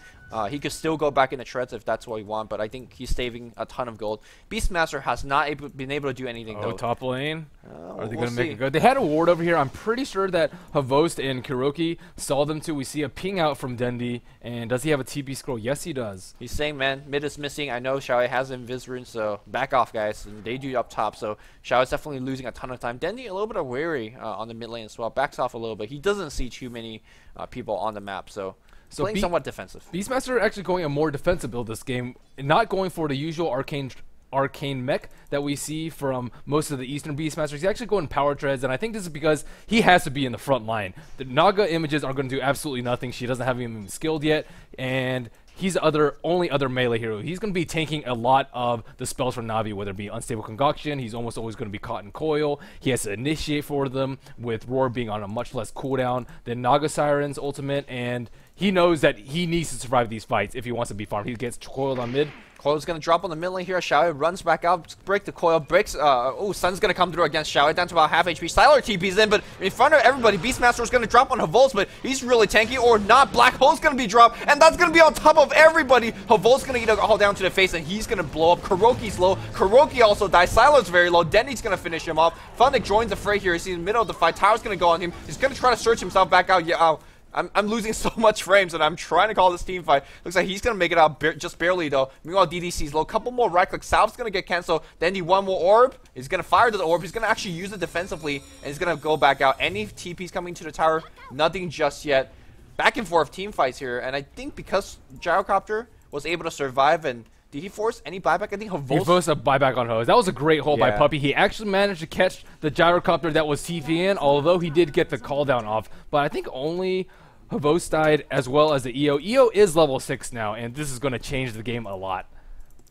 He could still go back into treads if that's what he wants, but I think he's saving a ton of gold. Beastmaster has not been able to do anything, though. Top lane? Are they going to make it good? They had a ward over here. I'm pretty sure that Havost and Kuroki saw them too. We see a ping out from Dendi, and does he have a TP scroll? Yes, he does. He's saying, man, mid is missing. I know Xiao has Invis rune, so back off, guys. And they do up top, so Xiao is definitely losing a ton of time. Dendi a little bit of wary on the mid lane as well. Backs off a little bit. He doesn't see too many people on the map, so playing somewhat defensive. Beastmaster actually going a more defensive build this game, not going for the usual arcane mech that we see from most of the Eastern Beastmasters. He's actually going power treads, and I think this is because he has to be in the front line. The Naga images are going to do absolutely nothing. She doesn't have him even skilled yet, and he's only other melee hero. He's going to be tanking a lot of the spells from Navi, whether it be Unstable Concoction. He's almost always going to be caught in coil. He has to initiate for them, with Roar being on a much less cooldown than Naga Siren's ultimate, and he knows that he needs to survive these fights if he wants to be farmed. He gets coiled on mid. Coil's going to drop on the mid lane here. Xiao runs back out, break the coil, breaks. Sun's going to come through against Xiao down to about half HP. Sylar TP's in, but in front of everybody, Beastmaster is going to drop on Havolz, but he's really tanky, or not. Black Hole's going to be dropped, and that's going to be on top of everybody. Havol's going to get a haul down to the face, and he's going to blow up. Kuroki's low. Kuroki also dies. Sylar's very low. Dendi's going to finish him off. Fundic joins the fray here. He's in the middle of the fight. Tower's going to go on him. He's going to try to search himself back out. Yeah, I'm losing so much frames, and I'm trying to call this team fight. Looks like he's going to make it out just barely, though. Meanwhile, DDC's low. Couple more right clicks. Salve's going to get canceled. Then he one more orb. He's going to fire to the orb. He's going to actually use it defensively, and he's going to go back out. Any TPs coming to the tower? Nothing just yet. Back and forth team fights here, and I think because Gyrocopter was able to survive, and did he force any buyback? I think he forced a buyback on Hose. That was a great hole by Puppy. He actually managed to catch the Gyrocopter that was TP in, although he did get the call down off. But I think only Havos died, as well as the EO. EO is level 6 now, and this is going to change the game a lot.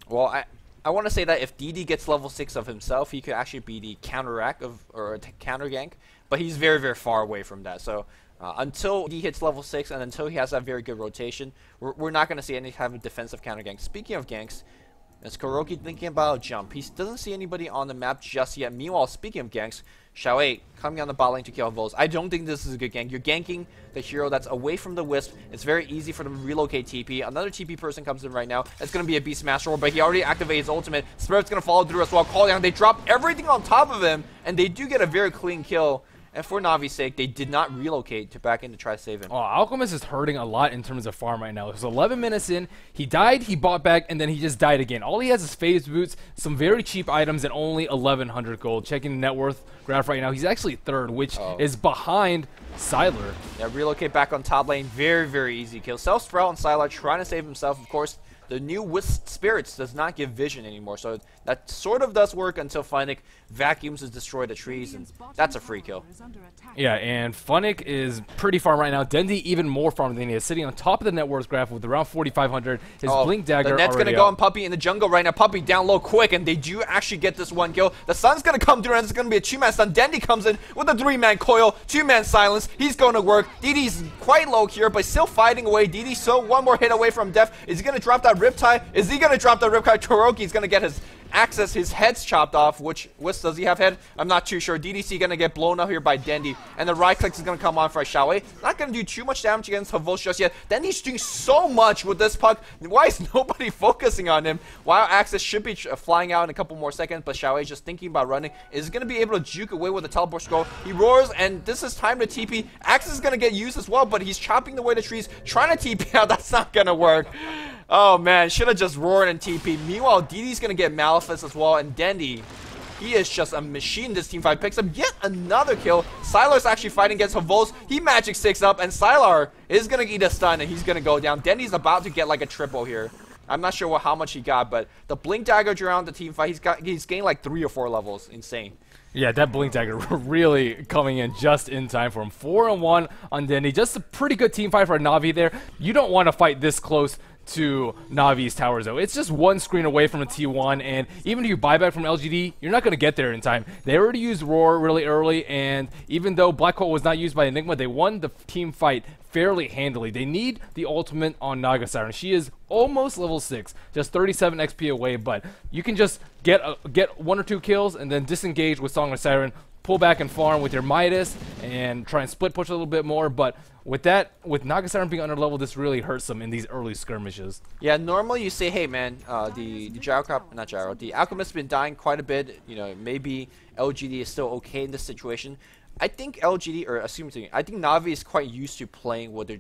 Well, I want to say that if DD gets level 6 of himself, he could actually be the counteract or counter gank, but he's very, very far away from that. So until he hits level 6 and until he has that very good rotation, we're not going to see any kind of defensive counter gank. Speaking of ganks, is Kuroki thinking about a jump? He doesn't see anybody on the map just yet. Meanwhile, speaking of ganks, Xiao 8 coming on the bot lane to kill Volz. I don't think this is a good gank. You're ganking the hero that's away from the Wisp. It's very easy for them to relocate TP. Another TP person comes in right now. It's going to be a Beastmaster, but he already activated his ultimate. Spirit's going to follow through as well. Call down. They drop everything on top of him, and they do get a very clean kill. And for Navi's sake, they did not relocate to back in to try to save him. Oh, Alchemist is hurting a lot in terms of farm right now. It was 11 minutes in. He died, he bought back, and then he just died again. All he has is phase boots, some very cheap items, and only 1,100 gold. Checking the net worth graph right now, he's actually third, which is behind Sylar. Yeah, relocate back on top lane. Very, very easy kill. Self-sprout on Sylar, trying to save himself. Of course, the new Wisp Spirits does not give vision anymore, so that sort of does work until Funnick vacuums to destroy the trees, and that's a free kill. Yeah, and Funnick is pretty farm right now. Dendi even more farm than he is, sitting on top of the net worth graph with around 4,500. His Blink Dagger the net's going to go on Puppey in the jungle right now. Puppey down low quick, and they do actually get this one kill. The Sun's going to come through, and it's going to be a 2-man stun. Dendi comes in with a 3-man coil, 2-man silence. He's going to work. DD's quite low here, but still fighting away. DD so one more hit away from death. Is he going to drop that Riptide? Is he going to drop that Riptide? Toroki's going to get his access, his head's chopped off, which does he have head? I'm not too sure. DDC gonna get blown up here by Dendi, and the right click is gonna come on for a Xiaowei. Not gonna do too much damage against Havos just yet. Dendi's doing so much with this puck. Why is nobody focusing on him? While access should be flying out in a couple more seconds, but Xiaowei just thinking about running. Is gonna be able to juke away with the teleport scroll. He roars, and this is time to TP. Access is gonna get used as well, but he's chopping away the trees, trying to TP out. That's not gonna work. Oh man, should have just roared and TP. Meanwhile, DD's gonna get Malefice as well, and Dendi, he is just a machine. This team fight picks up yet another kill. Sylar's actually fighting against Havos. He magic sticks up, and Sylar is gonna eat a stun, and he's gonna go down. Dendi's about to get like a triple here. I'm not sure how much he got, but the Blink Dagger around the team fight, he's gained like 3 or 4 levels. Insane. Yeah, that Blink Dagger really coming in just in time for him. 4-1 on Dendi. Just a pretty good team fight for Navi there. You don't want to fight this close to Navi's towers though. It's just one screen away from a T1, and even if you buy back from LGD, you're not going to get there in time. They already used Roar really early, and even though Black Hole was not used by Enigma, they won the team fight fairly handily. They need the ultimate on Naga Siren. She is almost level 6, just 37 XP away, but you can just get 1 or 2 kills and then disengage with Song of Siren, pull back and farm with your Midas and try and split push a little bit more, but with Naga Siren being under level, this really hurts them in these early skirmishes. Yeah, normally you say, hey man, the Alchemist has been dying quite a bit. You know, maybe LGD is still okay in this situation. I think LGD, or I think Navi is quite used to playing with their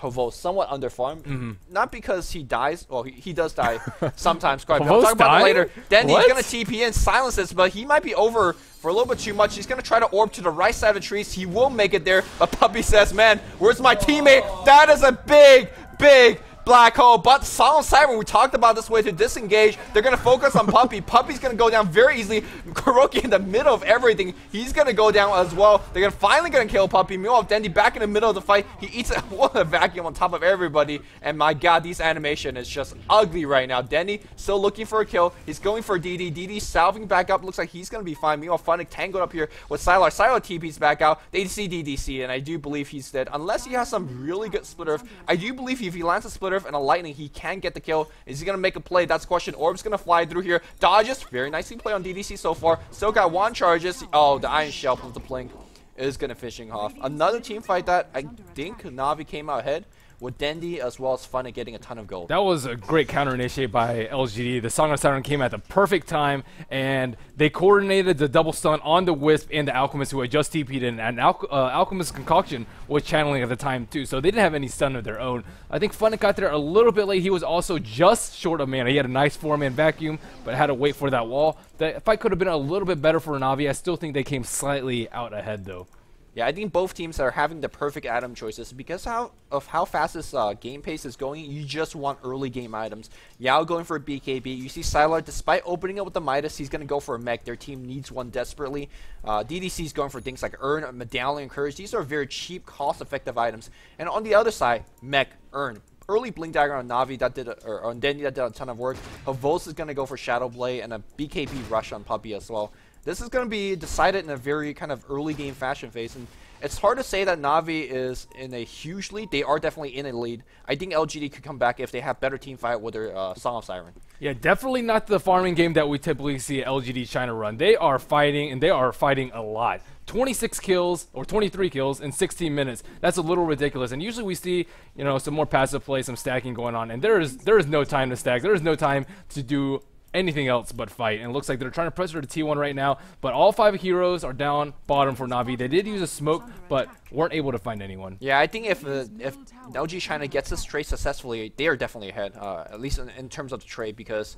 Havos somewhat under farm. Not because he dies, well, he does die sometimes quite a bit. We'll talk about that later. Then he's going to TP in, silences, but he might be over for a little bit too much. He's going to try to orb to the right side of the trees. He will make it there, but Puppey says, man, where's my teammate? That is a big Black Hole, but Solemn Siren, we talked about this way to disengage. They're going to focus on Puppey. Puppey's going to go down very easily. Kuroki in the middle of everything. He's going to go down as well. They're finally going to kill Puppey. Meanwhile, Dendi back in the middle of the fight. He eats a vacuum on top of everybody. And my god, this animation is just ugly right now. Dendi still looking for a kill. He's going for DD. DD salving back up. Looks like he's going to be fine. Meanwhile, Funnick tangled up here with Sylar. Sylar TP's back out. They see DDC, and I do believe he's dead. Unless he has some really good split earth. I do believe if he lands a split earth and a lightning, he can get the kill. Is he gonna make a play? That's the question. Orb's gonna fly through here. Dodges. Very nicely played on DDC so far. Still got 1 charges. Oh, the Iron Shell with the blink is gonna fishing off. Another team fight that I think Navi came out ahead, with Dendi as well as Funnick getting a ton of gold. That was a great counter initiate by LGD. The Song of Siren came at the perfect time, and they coordinated the double stun on the Wisp and the Alchemist, who had just TP'd in, and Alchemist Concoction was channeling at the time too, so they didn't have any stun of their own. I think Funnick got there a little bit late. He was also just short of mana. He had a nice 4-man vacuum, but had to wait for that wall. The fight could have been a little bit better for Navi. I still think they came slightly out ahead though. Yeah, I think both teams are having the perfect item choices because of how fast this game pace is going. You just want early game items. Yao going for a BKB. You see Sylar, despite opening up with the Midas, he's going to go for a mech. Their team needs one desperately. DDC is going for things like Earn, Medallion, Courage. These are very cheap, cost-effective items. And on the other side, mech, Earn. Early Blink Dagger on Navi that did, or on Dendi that did a ton of work. Havos is going to go for Shadow Blade and a BKB rush on Puppey as well. This is going to be decided in a very kind of early game fashion phase, and it's hard to say that Navi is in a huge lead. They are definitely in a lead. I think LGD could come back if they have better team fight with their Song of Siren. Yeah, definitely not the farming game that we typically see LGD China run. They are fighting, and they are fighting a lot. 26 kills or 23 kills in 16 minutes. That's a little ridiculous. And usually we see, you know, some more passive play, some stacking going on, and there is no time to stack. There is no time to do anything else but fight, and it looks like they're trying to pressure to T1 right now, but all 5 heroes are down bottom for Navi. They did use a smoke, but weren't able to find anyone. Yeah, I think if LG China gets this trade successfully, they are definitely ahead, at least in terms of the trade, because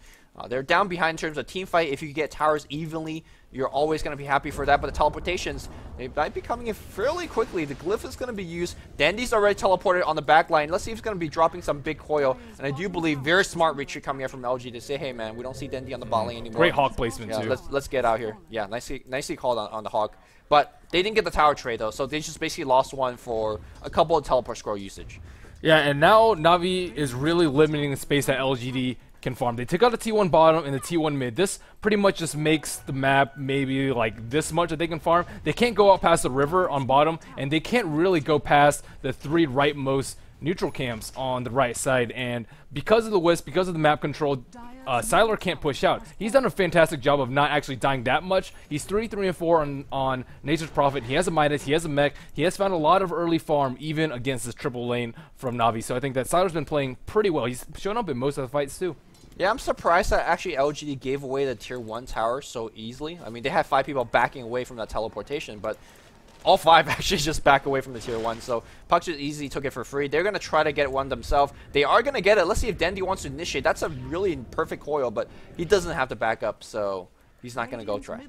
They're down behind in terms of team fight. If you get towers evenly, you're always going to be happy for that. But the teleportations, they might be coming in fairly quickly. The glyph is going to be used. Dandy's already teleported on the back line. Let's see if he's going to be dropping some big coil. And I do believe very smart retreat coming out from LG to say, hey man, we don't see Dandy on the bot lane anymore. Great hawk placement too. Let's get out here. Yeah, nicely called on the hawk. But they didn't get the tower trade though, so they just basically lost one for a couple of teleport scroll usage. Yeah, and now Navi is really limiting the space that LGD can farm. They took out the T1 bottom and the T1 mid. This pretty much just makes the map maybe like this much that they can farm. They can't go out past the river on bottom, and they can't really go past the 3 rightmost neutral camps on the right side. And because of the Wisp, because of the map control, Sylar can't push out. He's done a fantastic job of not actually dying that much. He's 3, 3, and 4 on Nature's Prophet. He has a Midas, he has a mech. He has found a lot of early farm even against this triple lane from Navi. So I think that Sylar's been playing pretty well. He's shown up in most of the fights too. Yeah, I'm surprised that actually LGD gave away the tier 1 tower so easily. I mean, they had 5 people backing away from that teleportation, but all 5 actually just back away from the tier 1. So Puck just easily took it for free. They're going to try to get one themselves. They are going to get it. Let's see if Dandy wants to initiate. That's a really perfect coil, but he doesn't have to back up, so he's not going to go try.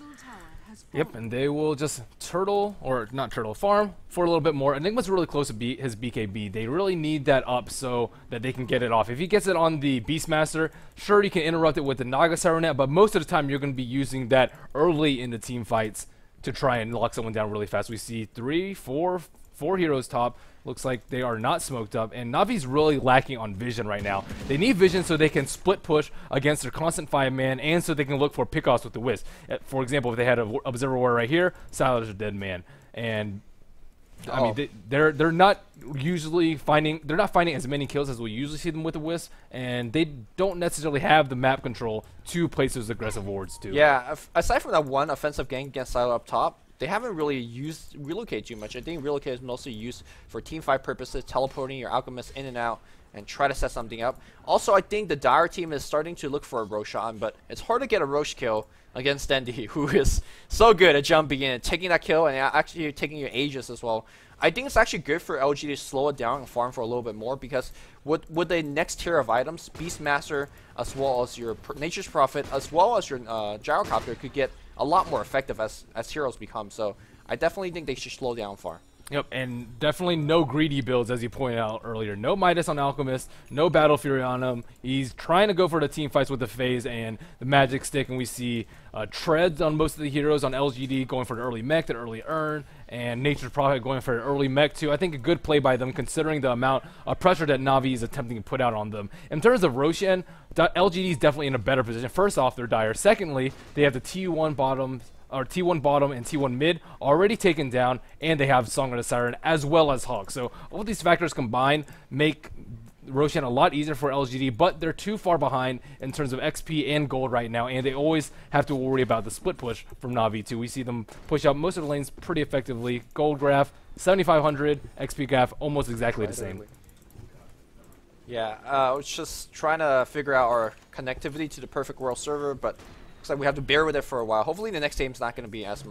Yep, and they will just farm for a little bit more. Enigma's really close to his BKB. They really need that up so that they can get it off. If he gets it on the Beastmaster, sure, you can interrupt it with the Naga Sirenet, but most of the time you're going to be using that early in the team fights to try and lock someone down really fast. We see 3, 4 heroes top. Looks like they are not smoked up, and Navi's really lacking on vision right now. They need vision so they can split push against their constant 5-man, and so they can look for pickoffs with the Wisp. For example, if they had an Observer Warrior right here, Sylar's a dead man. And I mean, they're not usually finding as many kills as we usually see them with the Wisp, and they don't necessarily have the map control to place those aggressive wards too. Yeah, aside from that one offensive gank against Sylar up top, they haven't really used Relocate too much. I think Relocate is mostly used for team fight purposes, teleporting your Alchemist in and out and try to set something up. Also, I think the Dire team is starting to look for a Roshan, but it's hard to get a Rosh kill against Dendy, who is so good at jumping in and taking that kill and actually taking your Aegis as well. I think it's actually good for LG to slow it down and farm for a little bit more, because with the next tier of items, Beastmaster as well as your Nature's Prophet as well as your Gyrocopter could get a lot more effective as heroes become. So I definitely think they should slow down far. Yep, and definitely no greedy builds, as you pointed out earlier. No Midas on Alchemist, no Battle Fury on him. He's trying to go for the team fights with the Phase and the Magic Stick, and we see treads on most of the heroes on LGD going for the early mech, the early urn, and Nature's Prophet going for an early mech too. I think a good play by them considering the amount of pressure that Navi is attempting to put out on them. In terms of Roshan, LGD is definitely in a better position. First off, they're dire. Secondly, they have the T1 bottom and T1 mid already taken down, and they have Song of the Siren as well as Hawk. So all these factors combined make Roshan a lot easier for LGD, but they're too far behind in terms of XP and gold right now, and they always have to worry about the split push from Navi too. We see them push out most of the lanes pretty effectively. Gold graph 7,500, XP graph almost exactly the same. Yeah, I was just trying to figure out our connectivity to the Perfect World server, but looks like we have to bear with it for a while. Hopefully the next game's not going to be as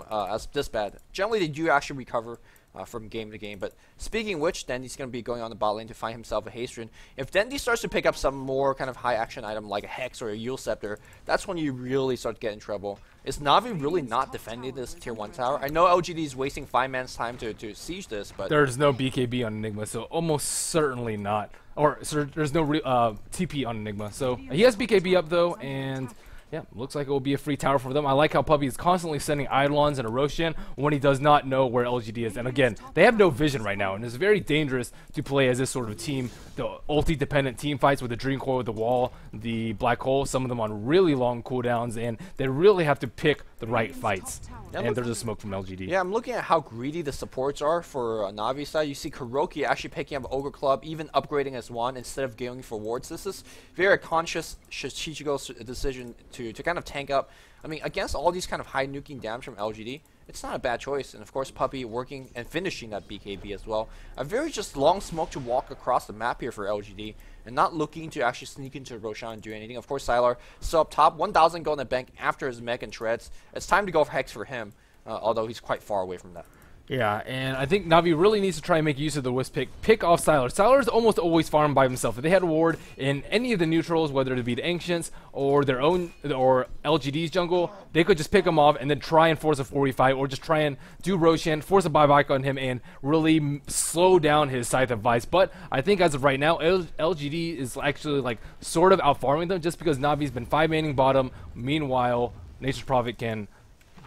this bad. Generally, they do actually recover from game to game. But speaking of which, Dendy's going to be going on the bot lane to find himself a Haste. If Dendy starts to pick up some more kind of high action item like a Hex or a Yule Scepter, that's when you really start to get in trouble. Is Navi really not defending this tier 1 tower? I know LGD is wasting 5-man's time to siege this, but there's no BKB on Enigma, so almost certainly not. Or there's no TP on Enigma. So he has BKB up though, and yeah, looks like it will be a free tower for them. I like how Puppy is constantly sending Eidolons and a Roshan when he does not know where LGD is. And again, they have no vision right now, and it's very dangerous to play as this sort of team. The ulti-dependent team fights with the Dream Coil, with the Wall, the Black Hole, some of them on really long cooldowns, and they really have to pick the right fights. And there's a smoke from LGD. Yeah, I'm looking at how greedy the supports are for Navi side. You see Kuroki actually picking up Ogre Club, even upgrading as one instead of going for wards. This is very conscious, strategical decision to kind of tank up. I mean, against all these kind of high nuking damage from LGD, it's not a bad choice. And of course, Puppy working and finishing that BKB as well. A very just long smoke to walk across the map here for LGD, and not looking to actually sneak into Roshan and do anything. Of course, Sylar still up top, 1,000 gold in the bank after his mech and treads. It's time to go for Hex for him, although he's quite far away from that. Yeah, and I think Navi really needs to try and make use of the Wisp pick off Sylar. Sylar's almost always farmed by himself. If they had a ward in any of the neutrals, whether it be the Ancients or their own or LGD's jungle, they could just pick him off and then try and force a 45 or just try and do Roshan, force a buyback on him and really slow down his Scythe of Vice. But I think as of right now, LGD is actually like sort of out farming them just because Navi's been 5-manning bottom. Meanwhile, Nature's Prophet can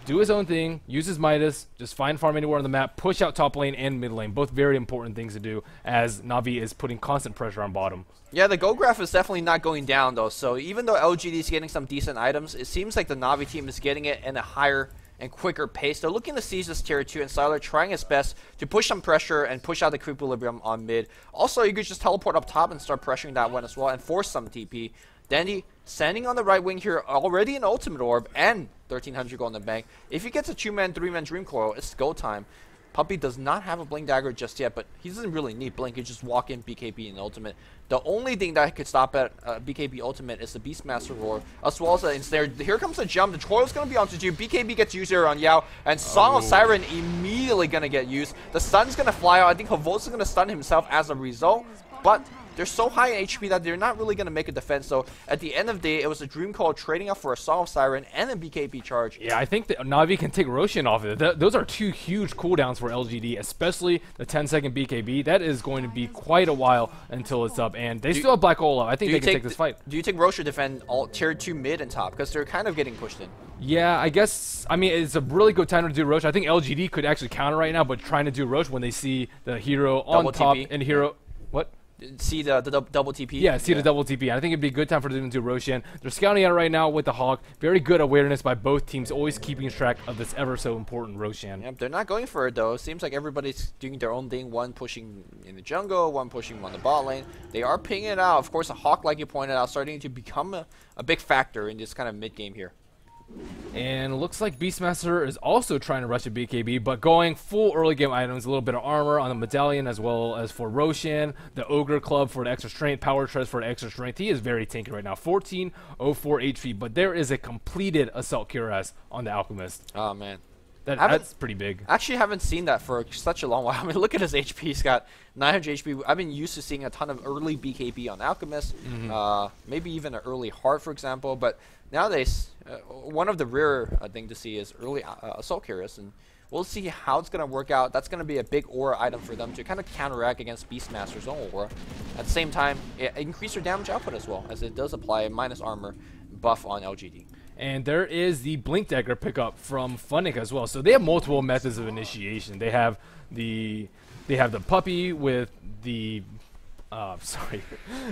do his own thing, use his Midas, just find farm anywhere on the map, push out top lane and mid lane. Both very important things to do as Navi is putting constant pressure on bottom. Yeah, the gold graph is definitely not going down though. So even though LGD is getting some decent items, it seems like the Navi team is getting it in a higher and quicker pace. They're looking to seize this tier 2 and Sylar trying his best to push some pressure and push out the equilibrium on mid. Also, you could just teleport up top and start pressuring that one as well and force some TP. Dandy standing on the right wing here, already an ultimate orb and 1300 gold in the bank. If he gets a 2-man, 3-man Dream Coil, it's go time. Puppey does not have a Blink Dagger just yet, but he doesn't really need Blink. He just walk in BKB and ultimate. The only thing that could stop at BKB ultimate is the Beastmaster Roar, as well as the Ensnare. Here comes the jump. The Troil's going to be onto 2. BKB gets used here on Yao, and Song of Siren immediately going to get used. The stun's going to fly out. I think Havosa's going to stun himself as a result, but they're so high in HP that they're not really going to make a defense. So at the end of the day, it was a Dream Call trading up for a Song of Siren and a BKB charge. Yeah, I think that Navi can take Roshan off of it. Those are 2 huge cooldowns for LGD, especially the 10-second BKB. That is going to be quite a while until it's up, and they still have Black Hole up. I think they can take this fight. Do you think Roshan defend all tier 2 mid and top? Because they're kind of getting pushed in. Yeah, I guess, I mean, it's a really good time to do Rosh. I think LGD could actually counter right now, but trying to do Rosh when they see the hero on Double top TP. and hero... What? See the double TP? Yeah, see the double TP. I think it'd be a good time for them to do Roshan. They're scouting out right now with the Hawk. Very good awareness by both teams, always keeping track of this ever so important Roshan. Yep, they're not going for it though. Seems like everybody's doing their own thing. One pushing in the jungle, one pushing on the bot lane. They are pinging it out. Of course, a Hawk, like you pointed out, starting to become a big factor in this kind of mid game here. And it looks like Beastmaster is also trying to rush a BKB, but going full early game items, a little bit of armor on the Medallion as well as for Roshan, the Ogre Club for the extra strength, Power Treads for the extra strength. He is very tanky right now, 1404 HP, but there is a completed Assault Cuirass on the Alchemist. Oh man. That's pretty big. Actually haven't seen that for such a long while. I mean, look at his HP. He's got 900 HP. I've been used to seeing a ton of early BKB on Alchemist, maybe even an early Heart, for example. But nowadays, one of the rare thing to see is early Assault Cuirass, and we'll see how it's going to work out. That's going to be a big aura item for them to kind of counteract against Beastmaster's own aura. At the same time, increase their damage output as well, as it does apply a minus armor buff on LGD. And there is the Blink Dagger pickup from Funnick as well. So they have multiple methods of initiation. They have the puppy with the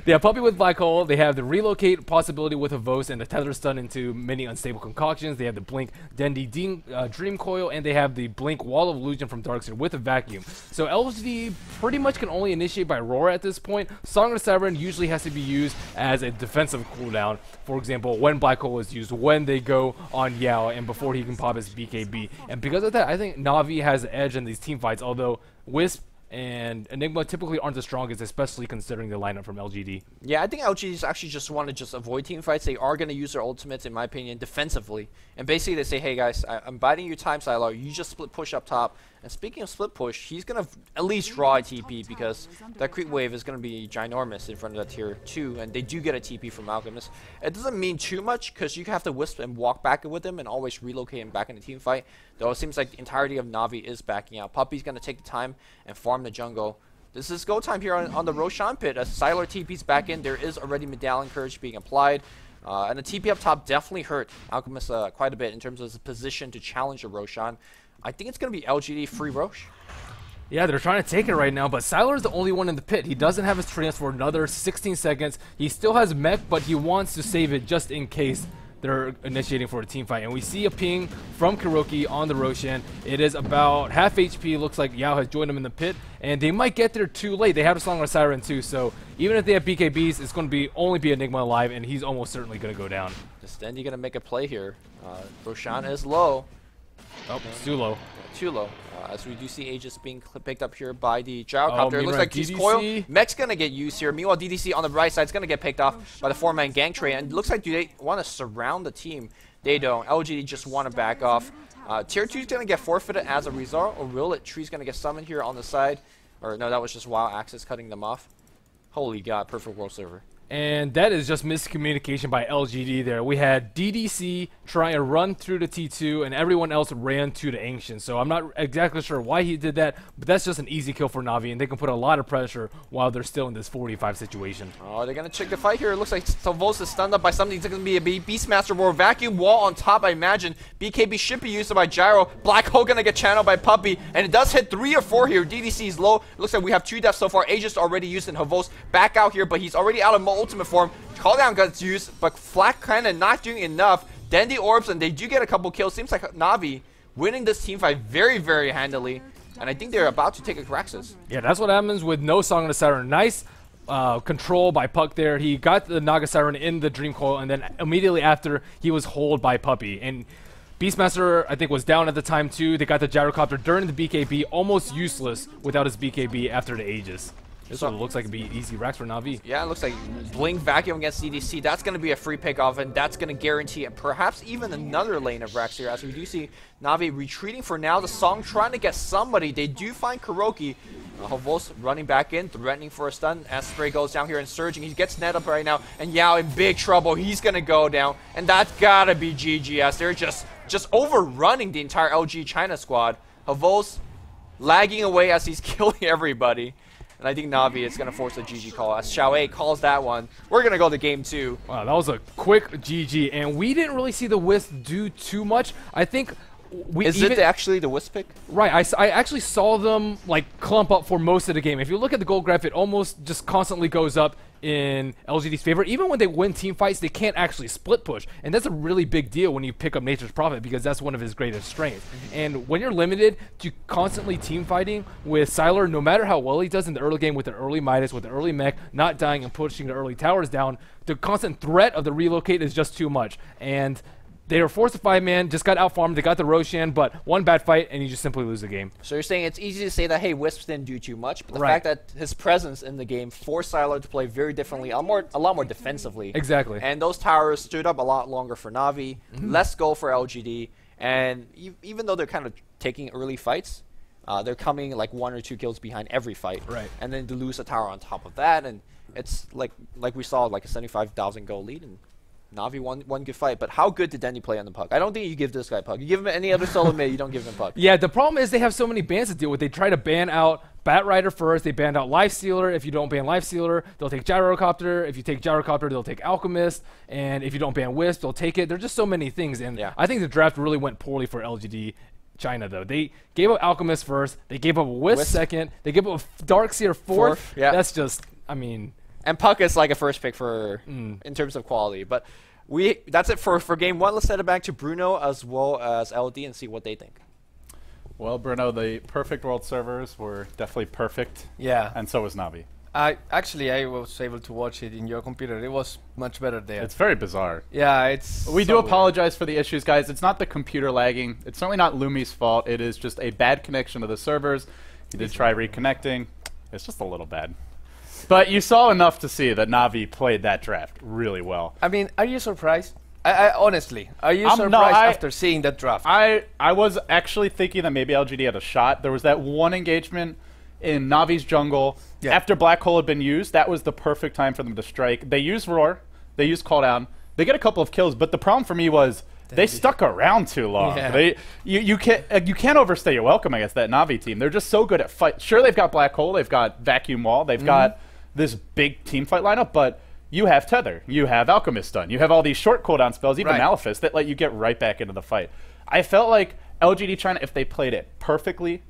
they have Puppy with Black Hole, they have the relocate possibility with Havos and the tether stun into many unstable concoctions, they have the Blink Dendy Dream Coil, and they have the Blink Wall of Illusion from Darkseid with a vacuum. So LGD pretty much can only initiate by Roar at this point. Song of Siren usually has to be used as a defensive cooldown, for example, when Black Hole is used, when they go on Yao, and before he can pop his BKB. And because of that, I think Navi has the edge in these team fights, although Wisp and Enigma typically aren't the strongest, especially considering the lineup from LGD. Yeah, I think LGDs actually just want to just avoid team fights. They are going to use their ultimates, in my opinion, defensively. And basically they say, hey guys, I'm biding your time, Sylar. You just split push up top. And speaking of split push, he's going to at least draw a TP because that creep wave is going to be ginormous in front of that tier 2. And they do get a TP from Alchemist. It doesn't mean too much because you have to wisp and walk back with him and always relocate him back in the team fight. Though it seems like the entirety of Navi is backing out. Puppy's going to take the time and farm the jungle. This is go time here on the Roshan pit. As Sylar TP's back in, there is already Medallion Courage being applied. And the TP up top definitely hurt Alchemist quite a bit in terms of his position to challenge the Roshan. I think it's going to be LGD free Rosh. Yeah, they're trying to take it right now, but Sylar is the only one in the pit. He doesn't have his trance for another 16 seconds. He still has mech, but he wants to save it just in case they're initiating for a team fight. And we see a ping from Kuroki on the Roshan. It is about half HP. Looks like Yao has joined him in the pit, and they might get there too late. They have a Song of Siren too, so even if they have BKBs, it's going to only be Enigma alive, and he's almost certainly going to go down. Just then you're going to make a play here. Roshan is low. Oh, it's too low. Too low. As we do see Aegis being picked up here by the gyrocopter. It looks like he's DDC. coiled. Mech's going to get used here. Meanwhile, DDC on the right side is going to get picked off by the 4-man gang train. And it looks like do they want to surround the team? They don't. LGD just want to back off. Tier 2 is going to get forfeited as a result. Or will it? Tree's going to get summoned here on the side. Or no, that was just WoW Access cutting them off. Holy God, perfect world server. And that is just miscommunication by LGD there. We had DDC trying to run through the T2, and everyone else ran to the Ancient. So I'm not exactly sure why he did that, but that's just an easy kill for Navi, and they can put a lot of pressure while they're still in this 45 situation. Oh, they're going to check the fight here. It looks like Salvos is stunned up by something. It's going to be a Beastmaster War. Vacuum wall on top, I imagine. BKB should be used by Gyro. Black Hole going to get channeled by Puppy, and it does hit 3 or 4 here. DDC is low. It looks like we have 2 deaths so far. Aegis already used in Havos. Back out here, but he's already out of ultimate form. Call down Godz used, but Flak kind of not doing enough. Then the orbs, and they do get a couple kills. Seems like Navi winning this team fight very, very handily. And I think they're about to take a Kraxus. Yeah, that's what happens with no Song of the Siren. Nice control by Puck there. He got the Naga Siren in the Dream Coil, and then immediately after, he was holed by Puppy. And Beastmaster, I think, was down at the time too. They got the gyrocopter during the BKB, almost useless without his BKB after the Aegis. This one looks like it'd be easy racks for Navi. Yeah, it looks like Blink Vacuum against DDC. That's going to be a free pick-off, and that's going to guarantee perhaps even another lane of racks here. As we do see Navi retreating for now. The Song trying to get somebody. They do find Kuroki. Havos running back in, threatening for a stun. As Spray goes down here and surging. He gets net up right now, and Yao in big trouble. He's going to go down, and that's got to be GG as they're just overrunning the entire LG China squad. Havos lagging away as he's killing everybody. And I think Navi is going to force a GG call as Xiaowei calls that one. We're going to go to game 2. Wow, that was a quick GG, and we didn't really see the Wisp do too much. I think we Is it actually the Wisp pick? Right, I actually saw them like clump up for most of the game. If you look at the gold graph, it almost just constantly goes up in LGD's favor. Even when they win team fights, they can't actually split push. And that's a really big deal when you pick up Nature's Prophet, because that's one of his greatest strengths. And when you're limited to constantly team fighting with Sylar, no matter how well he does in the early game with the early Midas, with the early mech, not dying and pushing the early towers down, the constant threat of the relocate is just too much. And they were forced to 5-man, just got out-farmed, they got the Roshan, but one bad fight, and you just simply lose the game. So you're saying it's easy to say that, hey, Wisp didn't do too much, but the fact that his presence in the game forced Sylar to play very differently, a lot more defensively. Exactly. And those towers stood up a lot longer for Navi, less goal for LGD, and even though they're kind of taking early fights, they're coming like 1 or 2 kills behind every fight. Right. And then to lose a tower on top of that, and it's like we saw, like a 75,000 goal lead, and Navi won good fight, but how good did Denny play on the Puck? I don't think you give this guy Puck. You give him any other solo mid, you don't give him Puck. Yeah, the problem is they have so many bans to deal with. They try to ban out Batrider first. They banned out Lifestealer. If you don't ban Lifestealer, they'll take Gyrocopter. If you take Gyrocopter, they'll take Alchemist. And if you don't ban Wisp, they'll take it. There's just so many things. And I think the draft really went poorly for LGD China, though. They gave up Alchemist first. They gave up Wisp second. They gave up Darkseer fourth. Yeah. That's just, I mean... And Puck is like a first pick for in terms of quality. But that's it for game 1. Let's send it back to Bruno as well as LD and see what they think. Well, Bruno, the perfect world servers were definitely perfect. Yeah. And so was Navi. I was able to watch it in your computer. It was much better there. It's very bizarre. Yeah, it's We do apologize for the issues, guys. It's not the computer lagging. It's certainly not Lumi's fault. It is just a bad connection to the servers. He did try reconnecting. It's just a little bad. But you saw enough to see that Navi played that draft really well. I mean, are you surprised? I honestly, are you surprised after seeing that draft? I was actually thinking that maybe LGD had a shot. There was that one engagement in Navi's jungle. After Black Hole had been used, that was the perfect time for them to strike. They used Roar. They used Call Down. They get a couple of kills, but the problem for me was they stuck around too long. Yeah. You can't overstay your welcome against that Navi team. They're just so good at fight. Sure, they've got Black Hole. They've got Vacuum Wall. They've got this big team fight lineup, but you have Tether, you have Alchemist Stun, you have all these short cooldown spells, even Malefice, that let you get right back into the fight. I felt like LGD China, if they played it perfectly,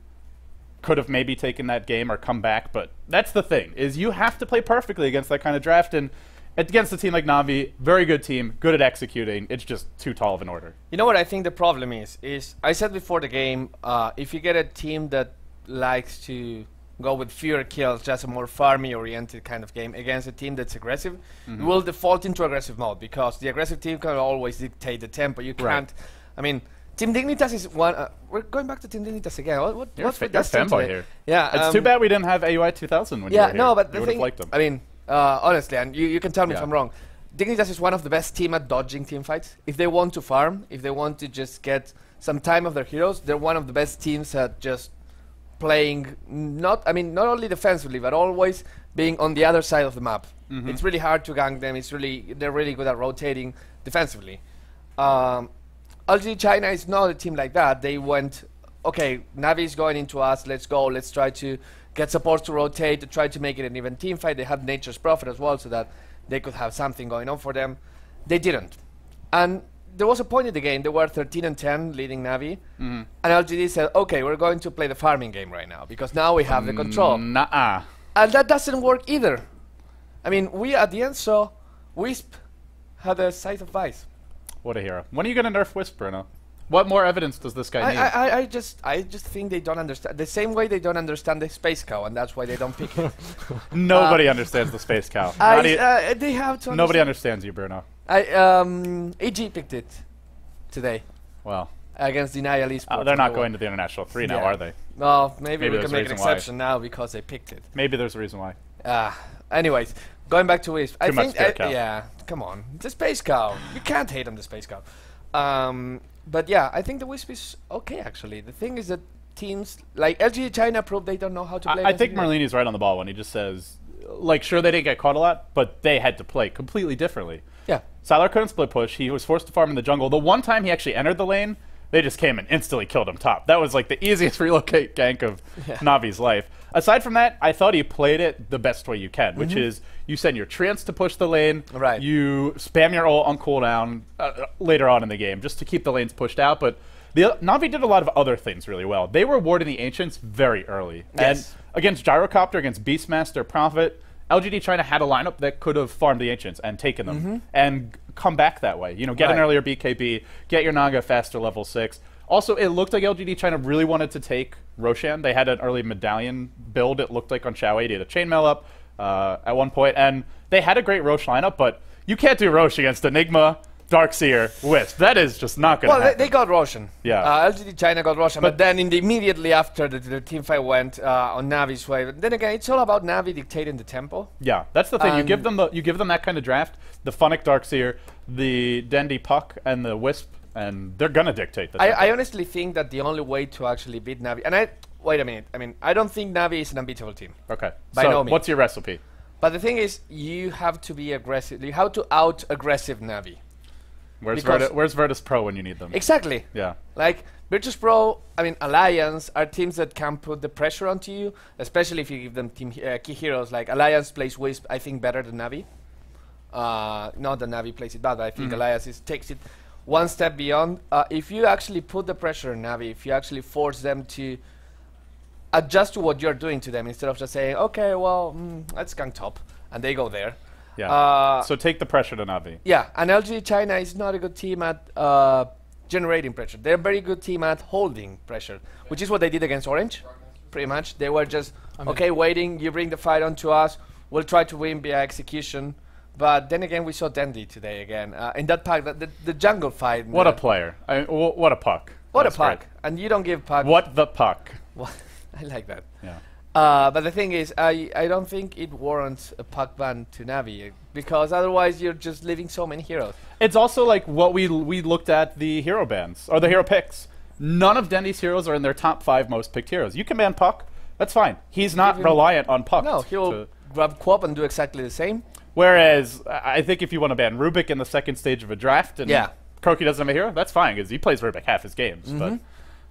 could have maybe taken that game or come back, but that's the thing, is you have to play perfectly against that kind of draft, and against a team like Navi, very good team, good at executing, it's just too tall of an order. You know what I think the problem is I said before the game, if you get a team that likes to go with fewer kills, just a more farmy-oriented kind of game against a team that's aggressive, you will default into aggressive mode, because the aggressive team can always dictate the tempo. You can't, I mean, Team Dignitas is one. We're going back to Team Dignitas again. What's with that team fanboy today? here. Yeah, It's too bad we didn't have AUI 2000 when you were here. no, but the would have thing, liked them. I mean, honestly, and you can tell me if I'm wrong. Dignitas is one of the best team at dodging team fights. If they want to farm, if they want to just get some time of their heroes, they're one of the best teams at just playing. Not only defensively, but always being on the other side of the map. It's really hard to gank them. They're really good at rotating defensively. LGD China is not a team like that. They went, okay, Navi is going into us. Let's go. Let's try to get supports to rotate, to try to make it an even team fight. They had Nature's Prophet as well, so that they could have something going on for them. They didn't. And there was a point in the game, they were 13-10 leading Navi, and LGD said, okay, we're going to play the farming game right now, because now we have the control. Nuh-uh. And that doesn't work either. I mean, we at the end saw Wisp had a sight of Vice. What a hero. When are you going to nerf Wisp, Bruno? What more evidence does this guy need? I just think they don't understand. The same way they don't understand the Space Cow, and that's why they don't pick it. Nobody understands the Space Cow. They have to. Nobody understands you, Bruno. AG picked it today. Well, against Denial Esports. They're not going to the International 3 now, are they? Well, maybe we can make an reason why. exception now because they picked it. Maybe there's a reason why. Anyways, going back to Wisp. Too much Space Cow. Yeah, come on. The Space Cow. You can't hate on the Space Cow. But yeah, I think the Wisp is okay, actually. The thing is that teams like LGD China proved they don't know how to play. I think Merlini's right on the ball when he just says, like, sure, they didn't get caught a lot, but they had to play completely differently. Yeah. Sylar couldn't split push. He was forced to farm in the jungle. The one time he actually entered the lane, they just came and instantly killed him top. That was like the easiest relocate gank of Navi's life. Aside from that, I thought he played it the best way you can, which is you send your treants to push the lane, you spam your ult on cooldown later on in the game just to keep the lanes pushed out. But Navi did a lot of other things really well. They were warding the Ancients very early. And against Gyrocopter, against Beastmaster, Prophet, LGD China had a lineup that could have farmed the Ancients and taken them and come back that way. You know, get an earlier BKB, get your Naga faster level 6. Also, it looked like LGD China really wanted to take Roshan. They had an early medallion build, it looked like, on Xiao 80 to chainmail up at one point, and they had a great Rosh lineup, but you can't do Rosh against Enigma, Darkseer, Wisp. That is just not going to happen. Well, they got Roshan. Yeah. LGD China got Roshan, but then immediately after the team fight went on Navi's way. But then again, it's all about Navi dictating the tempo. Yeah, that's the thing. You give them that kind of draft, the Funnick Darkseer, the Dendi Puck, and the Wisp, and they're going to dictate the tempo. I honestly think that the only way to actually beat Navi, and wait a minute, I don't think Navi is an unbeatable team. Okay. By so no means. What's your recipe? But the thing is, you have to be aggressive. You have to out-aggressive Navi. Where's Virtus Pro when you need them? Exactly. Yeah. Like, Virtus Pro, Alliance are teams that can put the pressure onto you, especially if you give them key heroes. Like, Alliance plays Wisp, I think, better than Navi. Not that Navi plays it bad, but I think Alliance takes it one step beyond. If you actually put the pressure on Navi, if you actually force them to adjust to what you're doing to them, instead of just saying, okay, well, let's gank top, and they go there. Yeah. So take the pressure to Navi. Yeah, and LG China is not a good team at generating pressure. They're a very good team at holding pressure, which is what they did against Orange, pretty much. They were just, okay, waiting, you bring the fight onto us, we'll try to win via execution. But then again, we saw Dendi today again. In that pack, the jungle fight. What a player. What a puck. What a puck. Great. And you don't give puck. What the puck. I like that. Yeah. But the thing is, I don't think it warrants a puck ban to Navi, because otherwise you're just leaving so many heroes. It's also like what we looked at the hero bans, or the hero picks. None of Dendi's heroes are in their top 5 most picked heroes. You can ban Puck, that's fine. He's not reliant on Puck. No, he'll grab Quap and do exactly the same. Whereas, I think if you want to ban Rubik in the second stage of a draft, and Kroki doesn't have a hero, that's fine, because he plays Rubik half his games. But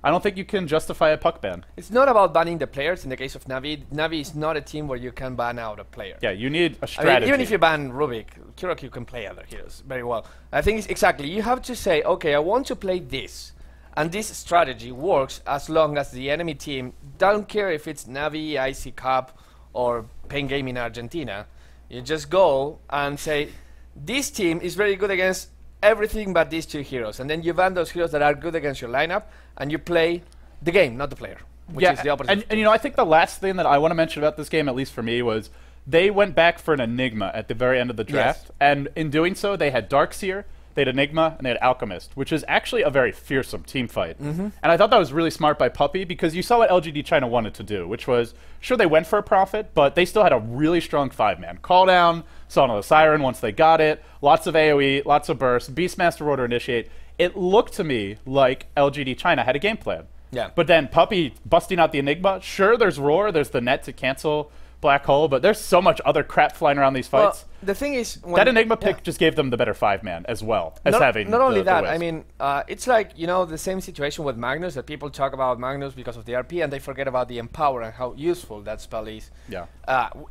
I don't think you can justify a Puck ban. It's not about banning the players. In the case of Navi, Navi is not a team where you can ban out a player. Yeah, you need a strategy. Even if you ban Rubik, Kuroki can play other heroes very well. I think it's exactly, you have to say, okay, I want to play this. And this strategy works as long as the enemy team, don't care if it's Navi, awcup, or Pain Gaming Argentina. You just go and say, this team is very good against everything but these 2 heroes. And then you ban those heroes that are good against your lineup, and you play the game, not the player, which is the opposite. And you know, I think the last thing that I want to mention about this game, at least for me, was they went back for an Enigma at the very end of the draft. And in doing so, they had Darkseer, they had Enigma, and they had Alchemist, which is actually a very fearsome team fight. And I thought that was really smart by Puppey, because you saw what LGD China wanted to do, which was, sure, they went for a profit, but they still had a really strong 5-man. Call down, Song of the Siren once they got it, lots of AoE, lots of burst, Beastmaster Order Initiate. It looked to me like LGD China had a game plan. Yeah. But then Puppey busting out the Enigma, sure, there's Roar, there's the net to cancel Black Hole, but there's so much other crap flying around these fights. Well, the thing is, that Enigma pick just gave them the better 5-man as well as having. Not only that, Wisp. I mean, it's like, you know, the same situation with Magnus, that people talk about Magnus because of the RP and they forget about the Empower and how useful that spell is. Yeah.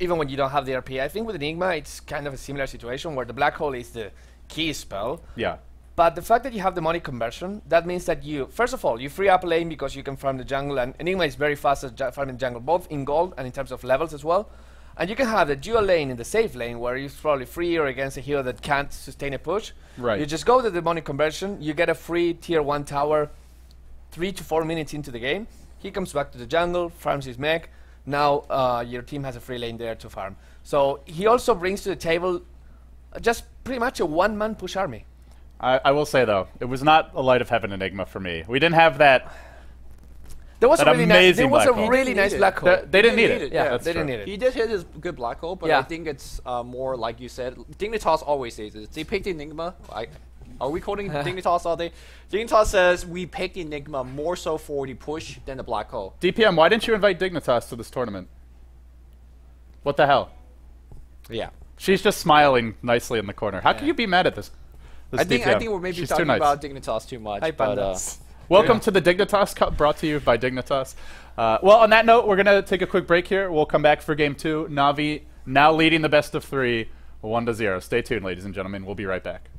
Even when you don't have the RP. I think with Enigma, it's kind of a similar situation where the Black Hole is the key spell. Yeah. But the fact that you have the money conversion, that means that you, first of all, you free up a lane because you can farm the jungle, and Enigma is very fast at farming jungle, both in gold and in terms of levels as well. And you can have the dual lane in the safe lane where you're probably free or against a hero that can't sustain a push. Right. You just go to the money conversion, you get a free tier 1 tower 3 to 4 minutes into the game. He comes back to the jungle, farms his mech. Now your team has a free lane there to farm. So he also brings to the table just pretty much a one-man push army. I will say, though, it was not a Light of Heaven Enigma for me. We didn't have that. There was a really nice, there was a black hole. really nice black hole. They didn't need it. Yeah, that's they didn't true. need it. He did hit his good black hole, but Yeah. I think it's more like you said. Dignitas always says this. They picked Enigma. Are we quoting Dignitas all day? Dignitas says we picked Enigma more so for the push than the black hole. DPM, why didn't you invite Dignitas to this tournament? What the hell? Yeah. She's just smiling nicely in the corner. How can you be mad at this I think DPM? we're maybe She's talking too nice. about Dignitas too much. Hi, but, pandas. Welcome to the Dignitas Cup, brought to you by Dignitas. Well, on that note, we're going to take a quick break here. We'll come back for Game 2. Navi now leading the best of 3, 1-0. Stay tuned, ladies and gentlemen. We'll be right back.